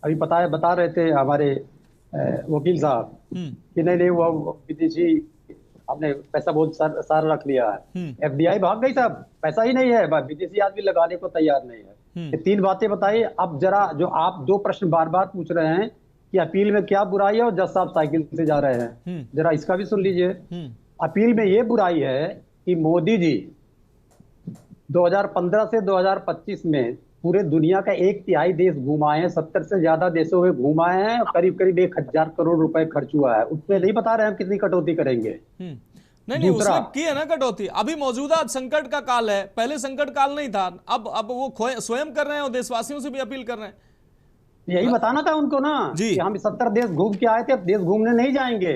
अभी बता रहे थे हमारे वकील साहब कि नहीं वो विदेशी हमने पैसा बहुत सारा रख लिया है, एफडीआई भाग गई साहब, पैसा ही नहीं है, विदेशी आदमी लगाने को तैयार नहीं है। ये 3 बातें बताइए। अब जरा जो आप 2 प्रश्न बार बार पूछ रहे हैं कि अपील में क्या बुराई है और जज साहब साइकिल से जा रहे हैं, जरा इसका भी सुन लीजिए। अपील में ये बुराई है कि मोदी जी 2015 से 2025 में पूरे दुनिया का 1/3 देश घुमाए हैं, 70 से ज्यादा देशों में घुमाए हैं, करीब 1,000 करोड़ रुपए खर्च हुआ है। उसमें नहीं बता रहे हम कितनी कटौती करेंगे। नहीं उसमें की है ना कटौती। अभी मौजूदा संकट का काल है, पहले संकट काल नहीं था। अब वो स्वयं कर रहे हैं और देशवासियों से भी अपील कर रहे हैं। यही बताना था उनको ना कि हम 70 देश घूम के आए थे, अब देश घूमने नहीं जाएंगे।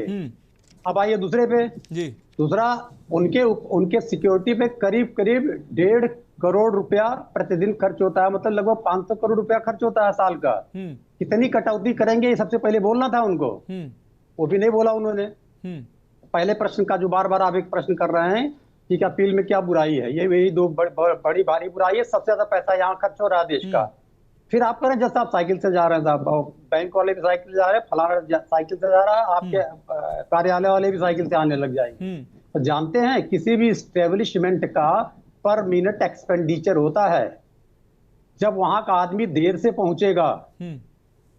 अब आइए दूसरे पे जी। दूसरा, उनके सिक्योरिटी पे करीब 1.5 करोड़ रुपया प्रतिदिन खर्च होता है, मतलब लगभग 500 करोड़ रुपया खर्च होता है साल का। कितनी कटौती करेंगे ये सबसे पहले बोलना था उनको, वो भी नहीं बोला उन्होंने। पहले प्रश्न का जो बार बार आप एक प्रश्न कर रहे हैं कि क्या अपील में क्या बुराई है, यही 2 बड़ी भारी बुराई है। सबसे ज्यादा पैसा यहाँ खर्च हो रहा है देश का। फिर आप करें जैसे आप साइकिल से जा रहे हैं साहब, बैंक वाले भी साइकिल से जा रहे हैं, फलाना साइकिल से जा रहा है, आपके कार्यालय वाले भी साइकिल से आने लग जाएंगे। तो जानते हैं किसी भी एस्टेब्लिशमेंट का पर मिनट एक्सपेंडिचर होता है। जब वहां का आदमी देर से पहुंचेगा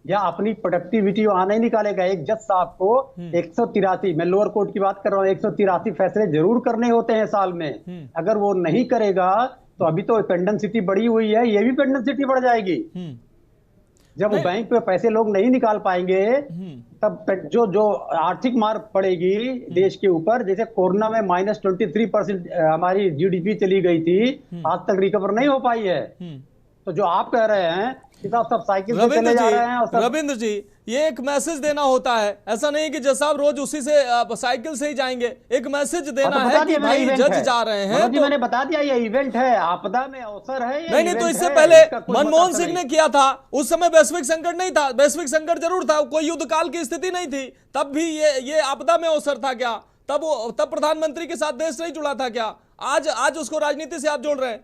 या अपनी प्रोडक्टिविटी वहां नहीं निकालेगा, एक जज साहब को 183, मैं लोअर कोर्ट की बात कर रहा हूँ, 183 फैसले जरूर करने होते हैं साल में। अगर वो नहीं करेगा तो अभी तो पेंडेंसिटी बढ़ी हुई है, ये भी पेंडेंसिटी बढ़ जाएगी। जब वो बैंक पे पैसे लोग नहीं निकाल पाएंगे तब जो आर्थिक मार पड़ेगी देश के ऊपर। जैसे कोरोना में -23% हमारी जीडीपी चली गई थी, आज तक रिकवर नहीं हो पाई है। तो जो आप कह रहे हैं कि सब साइकिल से चले जा रहे हैं और सब... रविंद्र जी, ये एक मैसेज देना होता है, ऐसा नहीं कि जैसा आप रोज उसी से साइकिल से ही जाएंगे। एक मैसेज देना है कि भाई जज जा रहे हैं तो मैंने बता दिया ये इवेंट है, आपदा में अवसर है। नहीं, तो इससे पहले मनमोहन सिंह ने किया था, उस समय वैश्विक संकट नहीं था। वैश्विक संकट जरूर था, कोई युद्ध काल की स्थिति नहीं थी, तब भी ये आपदा में अवसर था क्या? तब प्रधानमंत्री के साथ देश नहीं जुड़ा था क्या? आज उसको राजनीति से आप जोड़ रहे हैं।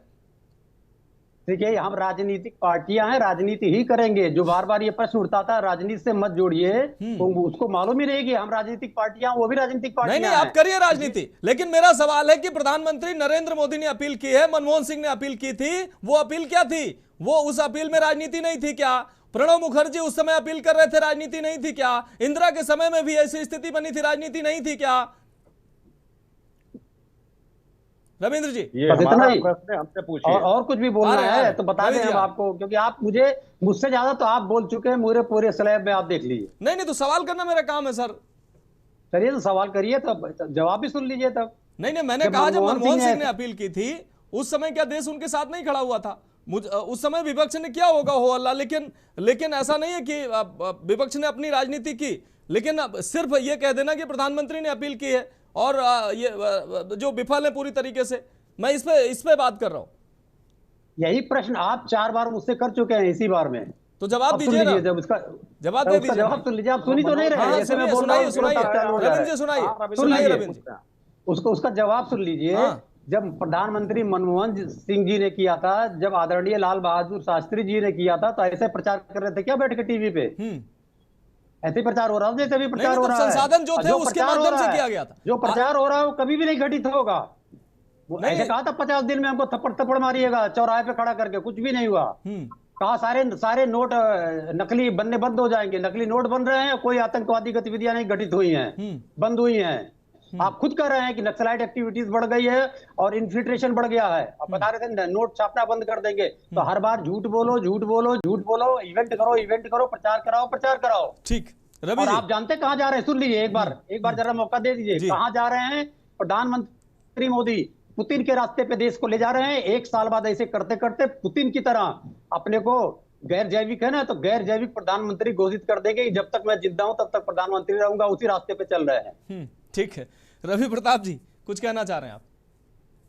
देखिए, हम राजनीतिक पार्टियां हैं, राजनीति ही करेंगे। जो बार बार ये प्रश्न उठता था राजनीति से मत जोड़िए, तो उसको मालूम ही नहीं कि हम राजनीतिक पार्टियां, वो भी राजनीतिक पार्टियां। नहीं, आप करिए राजनीति, लेकिन मेरा सवाल है कि प्रधानमंत्री नरेंद्र मोदी ने अपील की है, मनमोहन सिंह ने अपील की थी, वो अपील क्या थी? वो उस अपील में राजनीति नहीं थी क्या? प्रणब मुखर्जी उस समय अपील कर रहे थे, राजनीति नहीं थी क्या? इंदिरा के समय में भी ऐसी स्थिति बनी थी, राजनीति नहीं थी क्या? रविंद्र जी, ये हमारा प्रश्न हमसे पूछिए। और कुछ भी बोलना है तो बता दें हम आपको, क्योंकि आप मुझसे ज्यादा तो आप बोल चुके हैं, मेरे पूरे स्लैब में आप देख लीजिए। नहीं, तो सवाल करना मेरा काम है सर। चलिए, तो सवाल करिए, तब जवाब भी सुन लीजिए तब। नहीं, मैंने कहा जब मनमोहन सिंह ने अपील की थी, उस समय क्या देश उनके साथ नहीं खड़ा हुआ था? उस समय विपक्ष ने क्या होगा हो अल्लाह, लेकिन ऐसा नहीं है कि विपक्ष ने अपनी राजनीति की, लेकिन सिर्फ ये कह देना कि प्रधानमंत्री ने अपील की है और ये जो विफल है पूरी तरीके से। मैं इस पे बात कर रहा हूं। यही प्रश्न आप 4 बार मुझसे कर चुके हैं इसी बार में, तो जवाब दीजिए ना। जब उसका जवाब दे दीजिए। जवाब सुन लीजिए। आप सुनी तो नहीं रहे? जैसे मैं बोल रहा हूं, सुनाइए रविंद्र जी, सुनाइए रविंद्र जी। उसका जवाब सुन लीजिए। जब प्रधानमंत्री मनमोहन सिंह जी ने किया था, जब आदरणीय लाल बहादुर शास्त्री जी ने किया था, तो ऐसे प्रचार कर रहे थे क्या बैठ के टीवी पे? ऐसे प्रचार हो रहा है जैसे भी प्रचार हो रहा है। संसाधन जो थे उसके माध्यम से किया गया था। जो प्रचार हो रहा है वो कभी भी नहीं घटित होगा। वो ऐसे कहा था 50 दिन में हमको थप्पड़ मारिएगा चौराहे पे खड़ा करके, कुछ भी नहीं हुआ। कहा सारे नोट नकली बनने बंद हो जाएंगे। नकली नोट बन रहे हैं, कोई आतंकवादी गतिविधियां नहीं घटित हुई हैं, बंद हुई हैं। आप खुद कह रहे हैं कि नक्सलाइट एक्टिविटीज बढ़ गई है और इन्फिल्ट्रेशन बढ़ गया है। आप बता रहे थे नोट छापना बंद कर देंगे। तो हर बार झूठ बोलो, इवेंट करो, प्रचार कराओ। ठीक, और आप जानते कहां जा रहे हैं? सुन लीजिए एक बार जरा मौका दे दीजिए। कहां जा रहे हैं? प्रधानमंत्री मोदी पुतिन के रास्ते पे देश को ले जा रहे हैं। 1 साल बाद ऐसे करते करते पुतिन की तरह अपने को गैर जैविक है ना, तो गैर जैविक प्रधानमंत्री घोषित कर देंगे। जब तक मैं जिंदा हूं तब तक प्रधानमंत्री रहूंगा। उसी रास्ते पे चल रहे हैं। ठीक है, रवि प्रताप जी कुछ कहना चाह रहे हैं आप?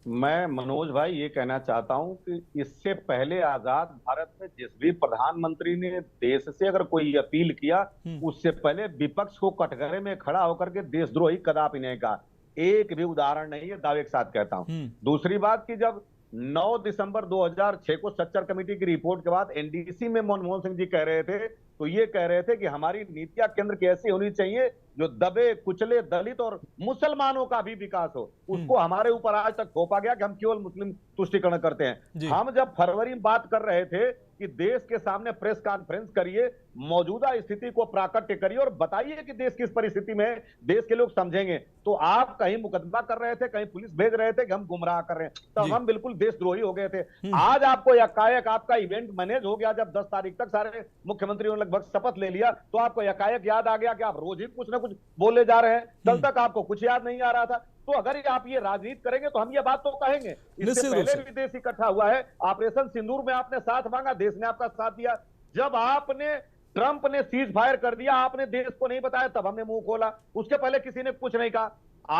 मैं मनोज भाई ये कहना चाहता हूं कि इससे पहले आजाद भारत में जिस भी प्रधानमंत्री ने देश से अगर कोई अपील किया, उससे पहले विपक्ष को कटघरे में खड़ा होकर के देशद्रोही कदापि नहीं कहा। एक भी उदाहरण नहीं है, दावे के साथ कहता हूं। दूसरी बात कि जब 9 दिसंबर 2006 को सच्चर कमेटी की रिपोर्ट के बाद एनडीसी में मनमोहन सिंह जी कह रहे थे, तो ये कह रहे थे कि हमारी नीतियां केंद्र की ऐसी होनी चाहिए जो दबे कुचले दलित और मुसलमानों का भी विकास हो। उसको हमारे ऊपर आज तक थोपा गया कि हम केवल मुस्लिम तुष्टिकरण करते हैं। हम जब फरवरी में बात कर रहे थे कि देश के सामने प्रेस कॉन्फ्रेंस करिए, मौजूदा स्थिति को प्राकट्य करिए और बताइए कि देश किस परिस्थिति में है, देश के लोग समझेंगे, तो आप कहीं मुकदमा कर रहे थे, कहीं पुलिस भेज रहे थे कि हम गुमराह कर रहे हैं, तब हम बिल्कुल देशद्रोही हो गए थे। आज आपको यकायक आपका इवेंट मैनेज हो गया, जब 10 तारीख तक सारे मुख्यमंत्रियों ने लगभग शपथ ले लिया, तो आपको यकायक याद आ गया कि आप रोज ही कुछ ना कुछ बोले जा रहे हैं। कल तक आपको कुछ याद नहीं आ रहा था। तो अगर आप ये राजनीति करेंगे तो हम ये बात तो कहेंगे। इससे पहले भी देश इकट्ठा हुआ है। ऑपरेशन सिंदूर में आपने साथ मांगा, देश ने आपका साथ दिया। जब आपने ट्रंप ने सीज फायर कर दिया, आपने देश को नहीं बताया, तब हमने मुंह खोला। उसके पहले किसी ने कुछ नहीं कहा।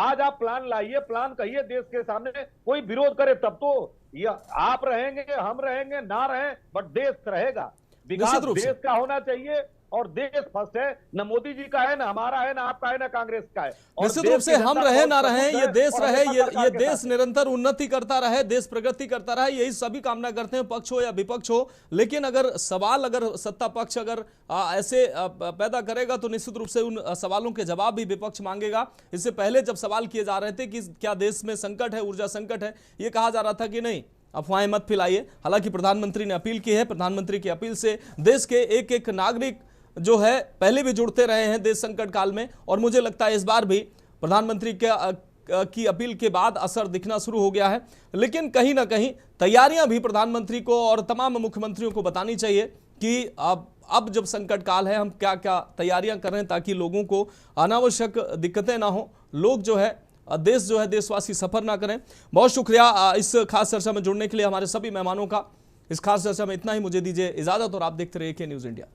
आज आप प्लान लाइए, प्लान कहिए देश के सामने, कोई विरोध करे तब तो ये आप रहेंगे, हम रहेंगे, ना रहें, बट देश रहेगा। विकास देश का होना चाहिए और देश फर्स्ट है। न मोदी जी का है, न हमारा है, न आपका है, न कांग्रेस का है। निश्चित रूप से हम रहे ना रहे, ये देश रहे, ये देश निरंतर उन्नति करता रहे, देश प्रगति करता रहे, यही सभी कामना करते हैं, पक्ष हो या विपक्ष हो। लेकिन अगर सत्ता पक्ष अगर ऐसे पैदा करेगा तो निश्चित रूप से उन सवालों के जवाब भी विपक्ष मांगेगा। इससे पहले जब सवाल किए जा रहे थे कि क्या देश में संकट है, ऊर्जा संकट है, ये कहा जा रहा था कि नहीं, अफवाहें मत फैलाइए। हालांकि प्रधानमंत्री ने अपील की है, प्रधानमंत्री की अपील से देश के एक एक नागरिक जो है पहले भी जुड़ते रहे हैं देश संकट काल में, और मुझे लगता है इस बार भी प्रधानमंत्री की अपील के बाद असर दिखना शुरू हो गया है। लेकिन कहीं ना कहीं तैयारियां भी प्रधानमंत्री को और तमाम मुख्यमंत्रियों को बतानी चाहिए कि अब जब संकट काल है हम क्या क्या तैयारियां कर रहे हैं, ताकि लोगों को अनावश्यक दिक्कतें ना हो, लोग जो है देश जो है देशवासी सफर ना करें। बहुत शुक्रिया इस खास चर्चा में जुड़ने के लिए हमारे सभी मेहमानों का। इस खास चर्चा में इतना ही, मुझे दीजिए इजाजत और आप देखते रहिए के न्यूज इंडिया।